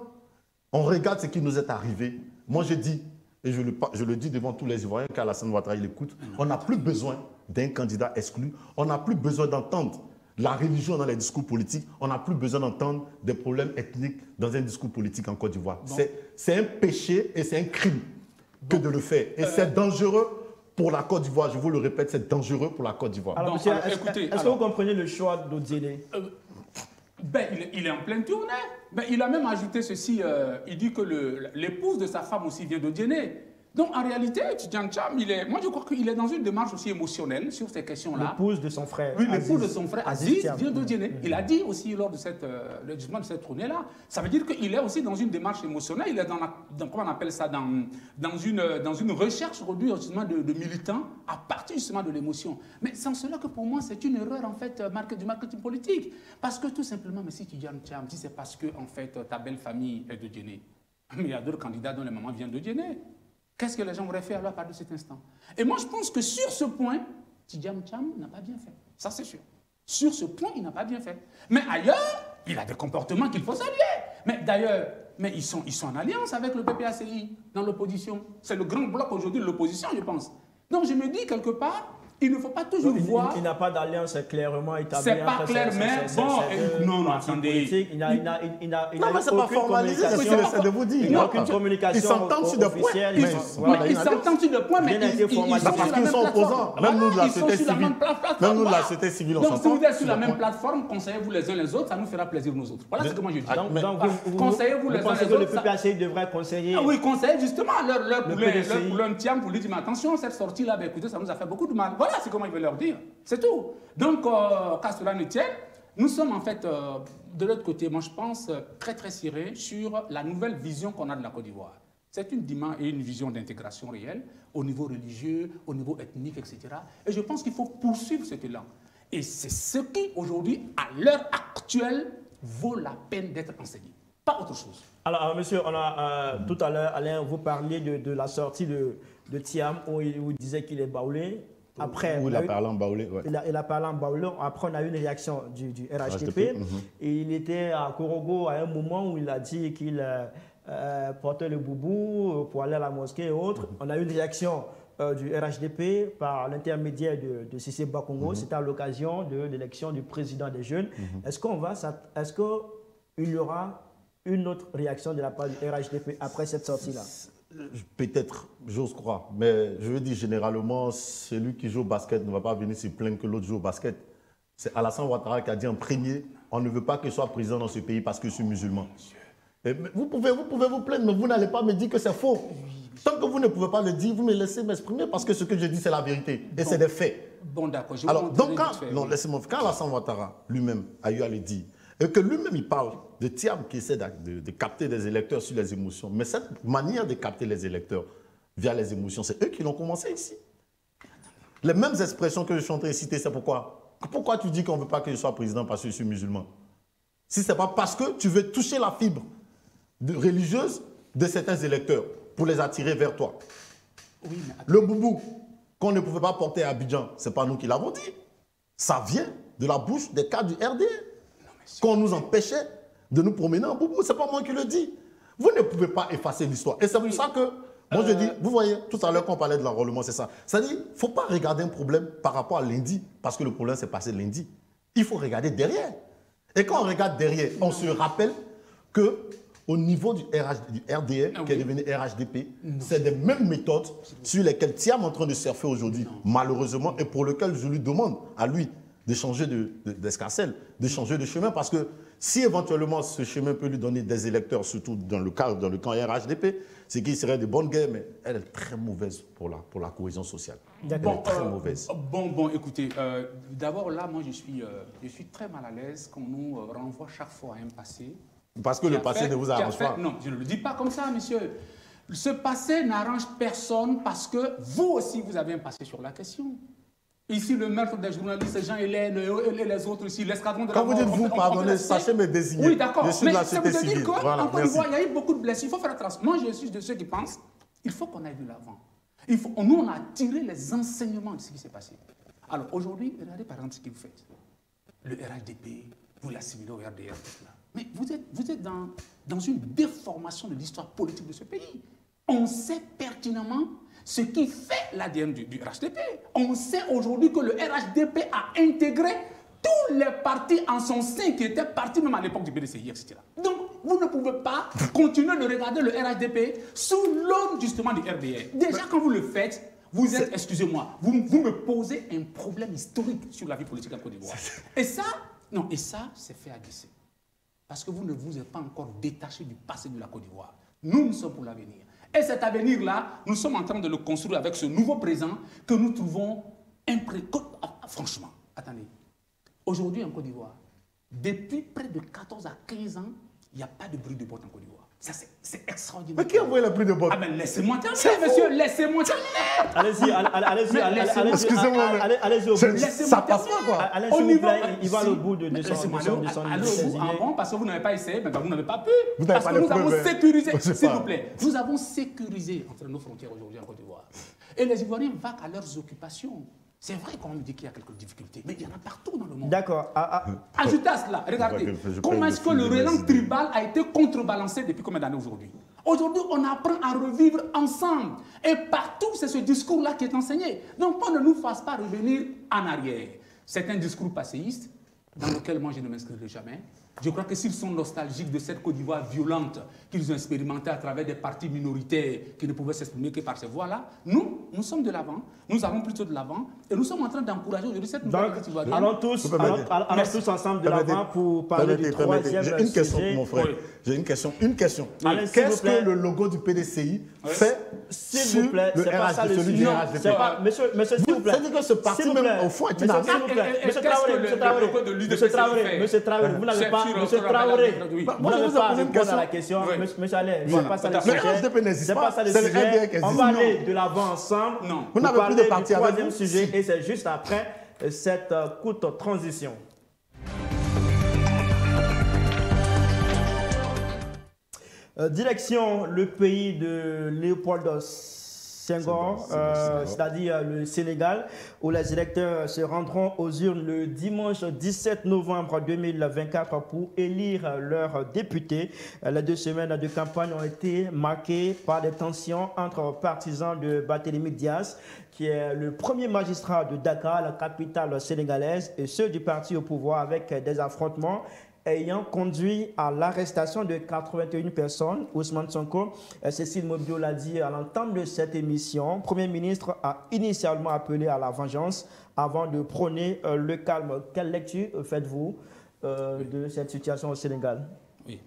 on regarde ce qui nous est arrivé, moi je dis, et je le dis devant tous les Ivoiriens, qu'Alassane Ouattara il écoute, on n'a plus besoin d'un candidat exclu, on n'a plus besoin d'entendre la religion dans les discours politiques. On n'a plus besoin d'entendre des problèmes ethniques dans un discours politique en Côte d'Ivoire. C'est un péché et c'est un crime que de le faire. Et c'est dangereux pour la Côte d'Ivoire. Je vous le répète, c'est dangereux pour la Côte d'Ivoire. Alors, monsieur, est-ce que vous comprenez le choix d'Odiélé? Il est en pleine tournée. Il a même ajouté ceci. Il dit que l'épouse de sa femme aussi vient d'Odiéné. Donc, en réalité, Tidjane Thiam, moi, je crois qu'il est dans une démarche aussi émotionnelle sur ces questions-là. L'épouse de son frère. Oui, l'épouse de son frère Aziz vient d'Odiéné. Il a dit aussi lors de le jugement de cette tournée-là. Ça veut dire qu'il est aussi dans une démarche émotionnelle. Il est comment on appelle ça, dans une recherche aujourd'hui justement de militants à partir justement de l'émotion. Mais sans cela que pour moi, c'est une erreur en fait du marketing politique. Parce que tout simplement, mais si Tidjane Thiam, si c'est parce que en fait ta belle famille est d'Odiéné, mais il y a d'autres candidats dont les mamans viennent d'Odiéné. Qu'est-ce que les gens auraient fait alors à partir de cet instant? Et moi, je pense que sur ce point, Tidjane Thiam n'a pas bien fait. Ça, c'est sûr. Sur ce point, il n'a pas bien fait. Mais ailleurs, il a des comportements qu'il faut saluer. Mais d'ailleurs, ils sont en alliance avec le PPACI dans l'opposition. C'est le grand bloc aujourd'hui de l'opposition, je pense. Donc, je me dis quelque part, il ne faut pas toujours voir... Il n'a pas d'alliance clairement établie. C'est pas clair, mais bon... Non, attendez. Il n'a non, mais c'est pas formalisé, c'est de vous dire. Il n'a aucune communication. Ils s'entendent sur des points. Ils s'entendent sur des points, mais parce qu'ils sont opposants. Même nous, de la société civile, on s'entend. Donc, si vous êtes sur la même plateforme, conseillez-vous les uns les autres, ça nous fera plaisir nous autres. Voilà ce que moi je dis. Donc, conseillez-vous les uns les autres. Le PPACI devrait conseiller... Oui, conseiller justement leur poulain Thiam pour lui dire, mais attention, cette sortie-là, écoutez, ça nous a fait beaucoup de mal. Voilà, c'est comment il veut leur dire. C'est tout. Donc, qu'à cela ne tienne, nous sommes en fait, de l'autre côté, moi je pense, très très serrés sur la nouvelle vision qu'on a de la Côte d'Ivoire. C'est une vision d'intégration réelle, au niveau religieux, au niveau ethnique, etc. Et je pense qu'il faut poursuivre cet élan. Et c'est ce qui, aujourd'hui, à l'heure actuelle, vaut la peine d'être enseigné. Pas autre chose. Alors, monsieur, tout à l'heure, Alain, vous parliez de la sortie de Thiam, où il disait qu'il est baoulé. Après, il a parlé en baoulé. Ouais. Il a parlé en baoulé. Après, on a eu une réaction du RHDP. Et il était à Korogo à un moment où il a dit qu'il portait le boubou pour aller à la mosquée et autres. On a eu une réaction du RHDP par l'intermédiaire de Cissé Bakongo. C'était à l'occasion de l'élection du président des jeunes. Est-ce qu'il y aura une autre réaction de la part du RHDP après cette sortie-là? Peut-être, j'ose croire. Mais je veux dire, généralement, celui qui joue au basket ne va pas venir se plaindre que l'autre joue au basket. C'est Alassane Ouattara qui a dit en premier, on ne veut pas que je sois président dans ce pays parce que je suis musulman. Et vous pouvez vous plaindre, mais vous n'allez pas me dire que c'est faux. Tant que vous ne pouvez pas le dire, vous me laissez m'exprimer parce que ce que je dis, c'est la vérité. Et c'est des faits. Bon, d'accord. Alors, donc, quand Alassane Ouattara lui-même a eu à le dire, et que lui-même, il parle de Thiam qui essaie de capter des électeurs sur les émotions. Mais cette manière de capter les électeurs via les émotions, c'est eux qui l'ont commencé ici. Les mêmes expressions que je suis en train de citer, c'est pourquoi. Pourquoi tu dis qu'on ne veut pas que je sois président parce que je suis musulman? Si ce n'est pas parce que tu veux toucher la fibre religieuse de certains électeurs pour les attirer vers toi. Oui, le boubou qu'on ne pouvait pas porter à Abidjan, ce n'est pas nous qui l'avons dit. Ça vient de la bouche des cadres du RDA. Qu'on nous empêchait de nous promener en boubou. Ce n'est pas moi qui le dis. Vous ne pouvez pas effacer l'histoire. Et c'est pour ça que, moi je dis, vous voyez, tout à l'heure quand on parlait de l'enrôlement, c'est ça. C'est-à-dire, il ne faut pas regarder un problème par rapport à lundi, parce que le problème s'est passé lundi. Il faut regarder derrière. Et quand on regarde derrière, on se rappelle qu'au niveau du RDA, qui est devenu RHDP, c'est des mêmes méthodes sur lesquelles Thiam est en train de surfer aujourd'hui, malheureusement, et pour lesquelles je lui demande à lui de changer d'escarcelle, de changer de chemin, parce que si éventuellement ce chemin peut lui donner des électeurs, surtout dans le camp RHDP, c'est qu'il serait de bonne guerre, mais elle est très mauvaise pour la cohésion sociale. D'accord. Très mauvaise. Bon, écoutez, d'abord là, moi je suis très mal à l'aise qu'on nous renvoie chaque fois à un passé. Parce que le passé ne vous arrange pas. Non, je ne le dis pas comme ça, monsieur. Ce passé n'arrange personne parce que vous aussi, vous avez un passé sur la question. Ici, le meurtre des journalistes, Jean-Hélène et les autres ici, l'escadron de la mort. Quand vous dites vous, pardonnez, sachez me désigner. Oui, d'accord. Je suis de la société civile. Mais ça veut dire qu'en Côte d'Ivoire, il y a eu beaucoup de blessés. Il faut faire attention. Moi, je suis de ceux qui pensent qu'il faut qu'on aille de l'avant. Nous, on a tiré les enseignements de ce qui s'est passé. Alors, aujourd'hui, regardez par exemple ce que vous faites. Le RHDP, vous l'assimilez au RDR. Mais vous êtes dans une déformation de l'histoire politique de ce pays. On sait pertinemment ce qui fait l'ADN du RHDP. On sait aujourd'hui que le RHDP a intégré tous les partis en son sein qui étaient partis même à l'époque du PDCI, etc. Donc, vous ne pouvez pas continuer de regarder le RHDP sous l'aune justement du RDR. Déjà, quand vous le faites, vous êtes, excusez-moi, vous me posez un problème historique sur la vie politique en Côte d'Ivoire. Et ça, non, et ça, c'est fait à dessein. Parce que vous ne vous êtes pas encore détaché du passé de la Côte d'Ivoire. Nous sommes pour l'avenir. Et cet avenir-là, nous sommes en train de le construire avec ce nouveau présent que nous trouvons franchement, attendez. Aujourd'hui en Côte d'Ivoire, depuis près de 14 à 15 ans, il n'y a pas de bruit de botte en Côte d'Ivoire. Ça, c'est extraordinaire. Mais qui a envoyé le bruit de botte? Ah ben laissez-moi terminer, monsieur, laissez-moi terminer. Allez-y, excusez-moi, allez-y. Ça passe pas, quoi. Allez, s'il vous plaît, il va au bout de son idée. Parce que vous n'avez pas essayé, mais vous n'avez pas pu. Parce que nous avons sécurisé, s'il vous plaît, nous avons sécurisé entre nos frontières aujourd'hui en Côte d'Ivoire. Et les Ivoiriens vaquent à leurs occupations. C'est vrai qu'on me dit qu'il y a quelques difficultés, mais il y en a partout dans le monde. D'accord. Ajoutez à cela, regardez, comment est-ce que le relan tribal a été contrebalancé depuis combien d'années aujourd'hui? Aujourd'hui, on apprend à revivre ensemble. Et partout, c'est ce discours-là qui est enseigné. Donc, qu'on ne nous fasse pas revenir en arrière. C'est un discours passéiste dans lequel moi, je ne m'inscrirai jamais. Je crois que s'ils sont nostalgiques de cette Côte d'Ivoire violente qu'ils ont expérimentée à travers des partis minoritaires qui ne pouvaient s'exprimer que par ces voies-là, nous sommes de l'avant, nous allons plutôt de l'avant et nous sommes en train d'encourager aujourd'hui cette nouvelle Côte d'Ivoire. Allons tous ensemble de l'avant pour parler du troisième sujet. J'ai une question pour mon frère. Oui. J'ai une question. Qu'est-ce que le logo du PDCI fait s'il vous plaît, c'est pas ça le sujet. Monsieur, s'il vous plaît. C'est-à-dire que ce parti, même au fond, est une arnaque. Monsieur Traoré, vous n'avez pas, monsieur Traoré, vous n'avez pas répondu à la question. Monsieur Allais, c'est pas ça le sujet. C'est pas ça le sujet. On va aller de l'avant ensemble. Vous n'avez plus de parti avec troisième sujet et c'est juste après cette courte transition. Direction le pays de Léopold Senghor, c'est-à-dire le Sénégal, où les électeurs se rendront aux urnes le dimanche 17 novembre 2024 pour élire leurs députés. Les 2 semaines de campagne ont été marquées par des tensions entre partisans de Barthélémy Dias, qui est le premier magistrat de Dakar, la capitale sénégalaise, et ceux du parti au pouvoir, avec des affrontements ayant conduit à l'arrestation de 81 personnes. Ousmane Sonko, Cécile Mobio l'a dit à l'entame de cette émission, le Premier ministre a initialement appelé à la vengeance avant de prôner le calme. Quelle lecture faites-vous de cette situation au Sénégal? Oui,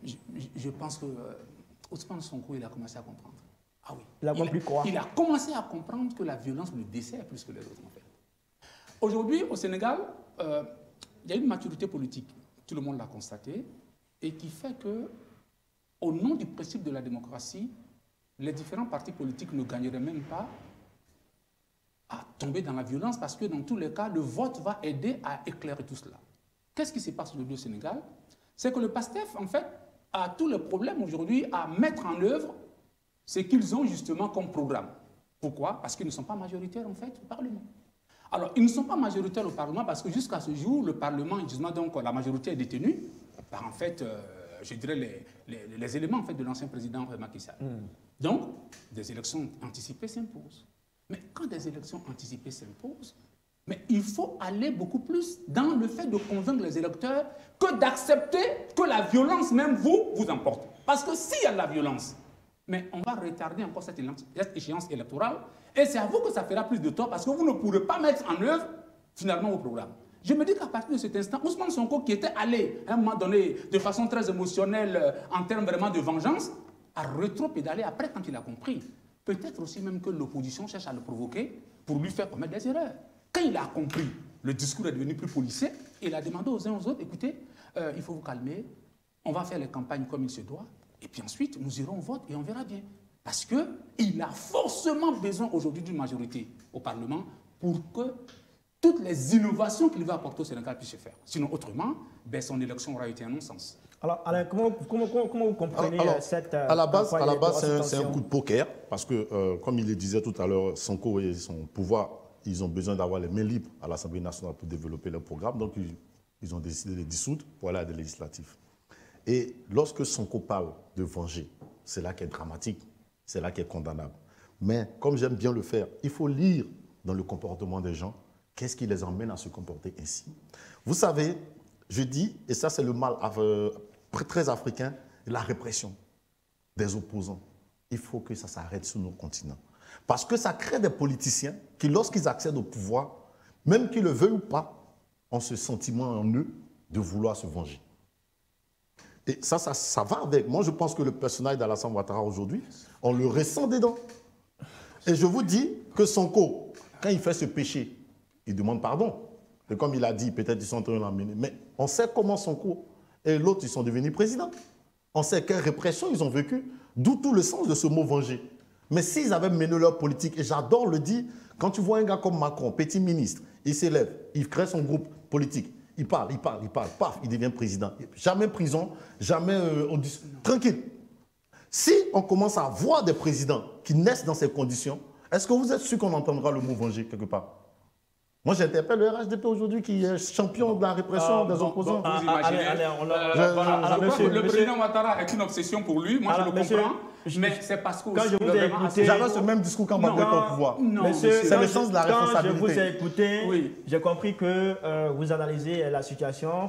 je pense que Ousmane Sonko, il a commencé à comprendre. Ah oui. Il a compris quoi? Il a commencé à comprendre que la violence le dessert plus que les autres, en fait. Aujourd'hui, au Sénégal, il y a une maturité politique. Tout le monde l'a constaté, et qui fait que, au nom du principe de la démocratie, les différents partis politiques ne gagneraient même pas à tomber dans la violence, parce que dans tous les cas, le vote va aider à éclairer tout cela. Qu'est-ce qui se passe aujourd'hui au Sénégal? C'est que le PASTEF, en fait, a tous les problèmes aujourd'hui à mettre en œuvre ce qu'ils ont justement comme programme. Pourquoi? Parce qu'ils ne sont pas majoritaires, en fait, au Parlement. Alors, ils ne sont pas majoritaires au Parlement parce que jusqu'à ce jour, le Parlement, justement, donc la majorité est détenue par, en fait, je dirais, les éléments en fait, de l'ancien président Macky Sall. Donc, des élections anticipées s'imposent. Mais quand des élections anticipées s'imposent, mais il faut aller beaucoup plus dans le fait de convaincre les électeurs que d'accepter que la violence, même vous emporte. Parce que s'il y a de la violence, mais on va retarder encore cette échéance électorale. Et c'est à vous que ça fera plus de temps parce que vous ne pourrez pas mettre en œuvre finalement vos programmes. Je me dis qu'à partir de cet instant, Ousmane Sonko, qui était allé à un moment donné de façon très émotionnelle en termes vraiment de vengeance, a rétro-pédalé après quand il a compris. Peut-être aussi même que l'opposition cherche à le provoquer pour lui faire commettre des erreurs. Quand il a compris, le discours est devenu plus policier et il a demandé aux uns aux autres, écoutez, il faut vous calmer, on va faire les campagnes comme il se doit. Et puis ensuite, nous irons au vote et on verra bien. Parce qu'il a forcément besoin aujourd'hui d'une majorité au Parlement pour que toutes les innovations qu'il va apporter au Sénégal puissent se faire. Sinon, autrement, ben, son élection aura été un non-sens. Alors, Alain, comment vous comprenez cette à la base, c'est un coup de poker. Parce que, comme il le disait tout à l'heure, Sonko et son pouvoir, ils ont besoin d'avoir les mains libres à l'Assemblée nationale pour développer leur programme. Donc, ils ont décidé de les dissoudre pour aller à des législatifs. Et lorsque Sonko parle de venger, c'est là qui est dramatique, c'est là qui est condamnable. Mais comme j'aime bien le faire, il faut lire dans le comportement des gens Qu'est-ce qui les emmène à se comporter ainsi? Vous savez, je dis, et ça c'est le mal très africain, la répression des opposants. Il faut que ça s'arrête sur nos continents. Parce que ça crée des politiciens qui, lorsqu'ils accèdent au pouvoir, même qu'ils le veuillent ou pas, ont ce sentiment en eux de vouloir se venger. Et ça va avec. Moi, je pense que le personnage d'Alassane Ouattara aujourd'hui, on le ressent dedans. Et je vous dis que Sonko, quand il fait ce péché, il demande pardon. Et comme il a dit, peut-être ils sont en train de l'emmener. Mais on sait comment Sonko et l'autre, ils sont devenus présidents. On sait quelle répression ils ont vécu, d'où tout le sens de ce mot venger. Mais s'ils avaient mené leur politique, et j'adore le dire, quand tu vois un gars comme Macron, petit ministre, il s'élève, il crée son groupe politique, il parle, paf, il devient président. Jamais prison, jamais tranquille. Si on commence à voir des présidents qui naissent dans ces conditions, est-ce que vous êtes sûr qu'on entendra le mot venger quelque part? Moi, j'interpelle le RHDP aujourd'hui qui est champion de la répression des opposants. Vous imaginez, le président Ouattara est une obsession pour lui, moi je le comprends, mais c'est parce que... Quand je vous ai écouté... J'avais ce même discours quand Macron était au pouvoir. C'est le sens de la responsabilité. Quand je vous ai écouté, j'ai compris que vous analysez la situation.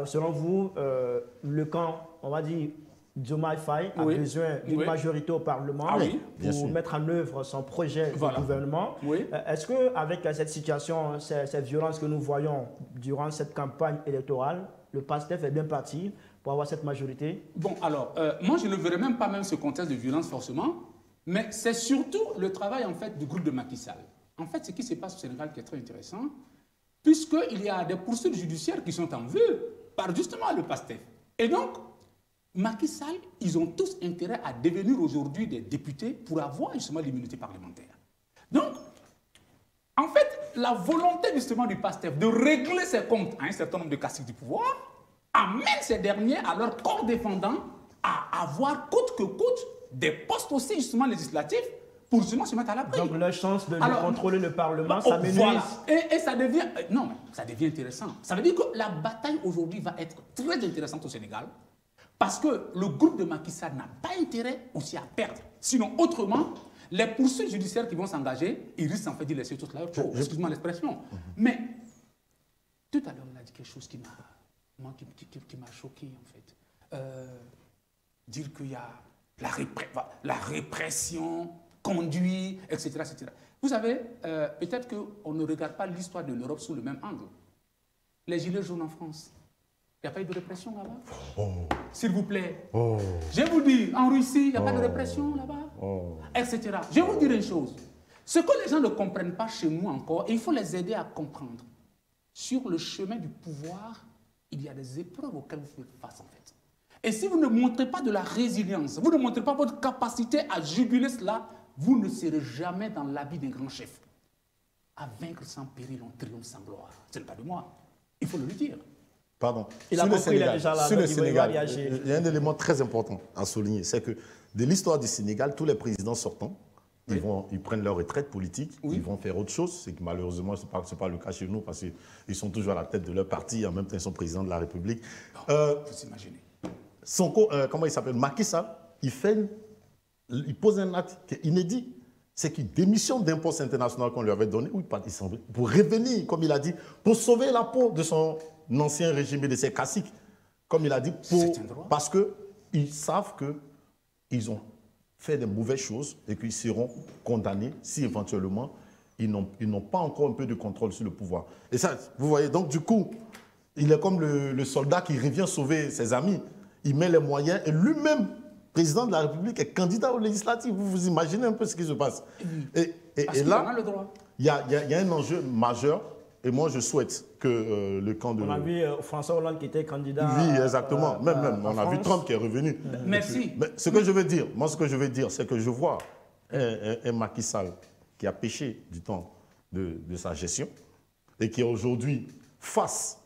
Selon vous, le camp, on va dire, Diomaye Faye a besoin d'une majorité au Parlement pour mettre en œuvre son projet de gouvernement. Est-ce qu'avec cette situation, cette violence que nous voyons durant cette campagne électorale, le PASTEF est bien parti pour avoir cette majorité? Bon, alors, moi je ne verrais même pas ce contexte de violence forcément, mais c'est surtout le travail en fait du groupe de Macky Sall. En fait, ce qui se passe au Sénégal qui est très intéressant, puisqu'il y a des poursuites judiciaires qui sont en vue par justement le PASTEF. Et donc, Macky Sall, ils ont tous intérêt à devenir aujourd'hui des députés pour avoir justement l'immunité parlementaire. Donc, en fait, la volonté justement du PASTEF de régler ses comptes à un certain nombre de caciques du pouvoir amène ces derniers à leur corps défendant à avoir coûte que coûte des postes aussi justement législatifs pour justement se mettre à l'abri. Donc la chance de contrôler le Parlement, ça m'énerve. Voilà. Et ça devient... non, ça devient intéressant. Ça veut dire que la bataille aujourd'hui va être très intéressante au Sénégal. Parce que le groupe de Macky Sall n'a pas intérêt aussi à perdre. Sinon, autrement, les poursuites judiciaires qui vont s'engager, ils risquent en fait de laisser toute leur peau. Excuse-moi l'expression. Mais tout à l'heure, on a dit quelque chose qui m'a choqué, en fait. Dire qu'il y a la répression conduit, etc., etc. Vous savez, peut-être qu'on ne regarde pas l'histoire de l'Europe sous le même angle. Les gilets jaunes en France. Il n'y a pas eu de répression là-bas? S'il vous plaît. Je vous dis, en Russie, il n'y a pas de répression là-bas, etc. Je vais vous dire une chose. Ce que les gens ne comprennent pas chez nous encore, et il faut les aider à comprendre. Sur le chemin du pouvoir, il y a des épreuves auxquelles vous faites face en fait. Et si vous ne montrez pas de la résilience, vous ne montrez pas votre capacité à juguler cela, vous ne serez jamais dans l'habit d'un grand chef. À vaincre sans péril, on triomphe sans gloire. Ce n'est pas de moi. Il faut le lui dire. Pardon. Il a compris, il a déjà la sur le Sénégal, il y a un élément très important à souligner, c'est que de l'histoire du Sénégal, tous les présidents sortants, ils prennent leur retraite politique, ils vont faire autre chose, c'est que malheureusement, ce n'est pas le cas chez nous, parce qu'ils sont toujours à la tête de leur parti, en même temps ils sont présidents de la République. Faut s'imaginer. Sonko, comment il s'appelle, Macky Sall, il pose un acte qui est inédit. C'est qu'il démissionne d'un poste international qu'on lui avait donné, pour revenir, comme il a dit, pour sauver la peau de son ancien régime et de ses caciques, comme il a dit, parce qu'ils savent qu'ils ont fait de mauvaises choses et qu'ils seront condamnés si éventuellement ils n'ont pas encore un peu de contrôle sur le pouvoir. Et ça, vous voyez, donc du coup, il est comme le soldat qui revient sauver ses amis. Il met les moyens et lui-même, président de la République, est candidat aux législatives. Vous vous imaginez un peu ce qui se passe. Et là, il y a un enjeu majeur. Et moi, je souhaite que le camp de... On a vu François Hollande qui était candidat... Oui, exactement. Même on a vu Trump qui est revenu. Merci. Mais ce que je veux dire, c'est que je vois un Macky Sall qui a péché du temps de sa gestion et qui est aujourd'hui face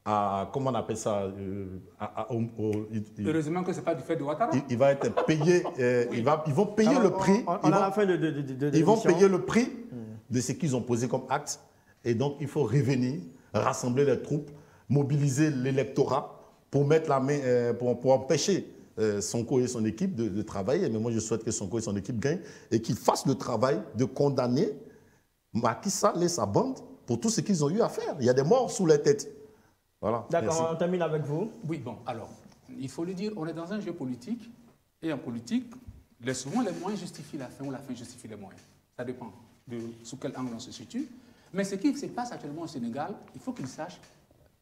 à... Comment on appelle ça Heureusement que ce n'est pas du fait de Ouattara. Il va être payé... Ils vont payer le prix... Ils vont payer le prix de ce qu'ils ont posé comme acte. Et donc, il faut revenir, rassembler les troupes, mobiliser l'électorat pour mettre la main, pour empêcher Sonko et son équipe de travailler. Mais moi, je souhaite que Sonko et son équipe gagnent et qu'ils fassent le travail de condamner Macky Sall et sa bande pour tout ce qu'ils ont eu à faire. Il y a des morts sous les têtes. Voilà. D'accord, on termine avec vous. Oui, bon, alors, il faut le dire, on est dans un jeu politique, et en politique, souvent les moyens justifient la fin ou la fin justifie les moyens. Ça dépend de sous quel angle on se situe. Mais ce qui se passe actuellement au Sénégal, il faut qu'il sache,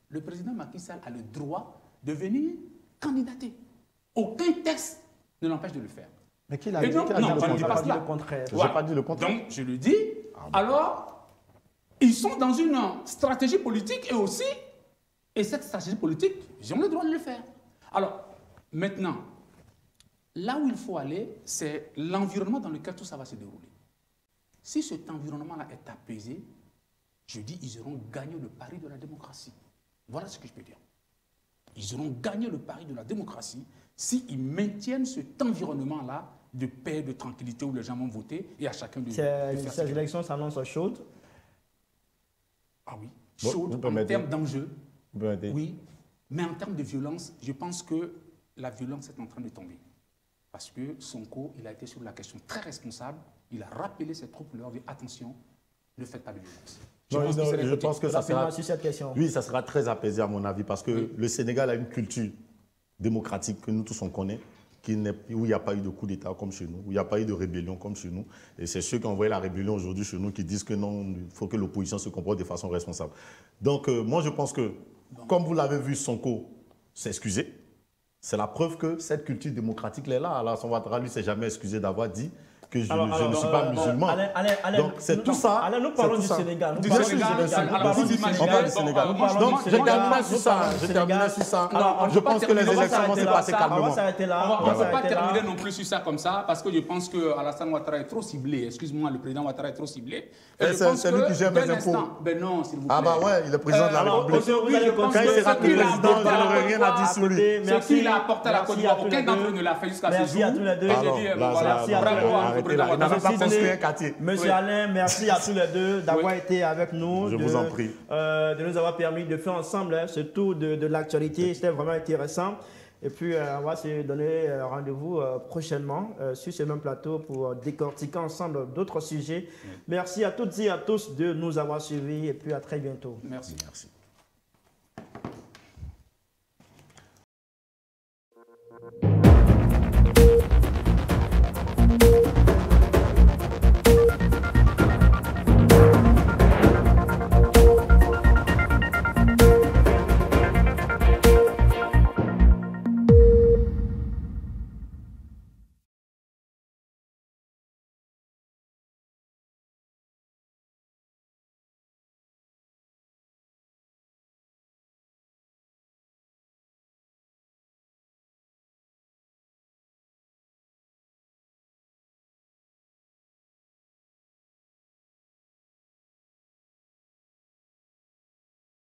le président Macky Sall a le droit de venir candidater. Aucun texte ne l'empêche de le faire. Mais qui l'a dit? Non, je ne dis pas le contraire. Je n'ai pas dit le contraire. Donc, je le dis, alors, ils sont dans une stratégie politique et aussi, et cette stratégie politique, ils ont le droit de le faire. Alors, maintenant, là où il faut aller, c'est l'environnement dans lequel tout ça va se dérouler. Si cet environnement-là est apaisé, je dis, ils auront gagné le pari de la démocratie. Voilà ce que je peux dire. Ils auront gagné le pari de la démocratie s'ils maintiennent cet environnement-là de paix, de tranquillité où les gens vont voter et à chacun de faire ces élections s'annoncent chaudes. Ah oui, chaudes en termes d'enjeux. Bon, oui, mais en termes de violence, je pense que la violence est en train de tomber. Parce que Sonko, il a été sur la question très responsable. Il a rappelé ses troupes, leur dit attention, ne faites pas de violence. Je pense que ça sera, sur cette question. Oui, ça sera très apaisé à mon avis parce que le Sénégal a une culture démocratique que nous tous on connaît, où il n'y a pas eu de coup d'État comme chez nous, où il n'y a pas eu de rébellion comme chez nous. Et c'est ceux qui ont envoyé la rébellion aujourd'hui chez nous qui disent que non, il faut que l'opposition se comporte de façon responsable. Donc moi je pense que, comme vous l'avez vu, Sonko s'excuser. C'est la preuve que cette culture démocratique est là. Alassane Ouattara, lui, ne s'est jamais excusé d'avoir dit que je ne suis pas musulman. Donc, c'est tout ça. Alors, nous parlons du Sénégal. On parle du Sénégal. Donc, je terminerai sur ça. Je pense que les élections vont se passer calmement. On ne peut pas terminer non plus sur ça comme ça, parce que je pense que Alassane Ouattara est trop ciblé. Excuse-moi, le président Ouattara est trop ciblé. C'est lui qui gère mes impôts. Ben non, s'il vous plaît. Ah bah ouais, il est président de la République. Quand il sera président, je n'aurai rien à dire sur lui. Ce qu'il a apporté à la Côte d'Ivoire, aucun d'entre eux ne l'a fait jusqu'à ce jour. Merci à tous les deux. Merci à Monsieur Alain, merci à tous les deux d'avoir été avec nous. Je vous en prie. De nous avoir permis de faire ensemble ce tour de l'actualité. C'était vraiment intéressant. Et puis, on va se donner rendez-vous prochainement sur ce même plateau pour décortiquer ensemble d'autres sujets. Merci à toutes et à tous de nous avoir suivis et puis à très bientôt. Merci.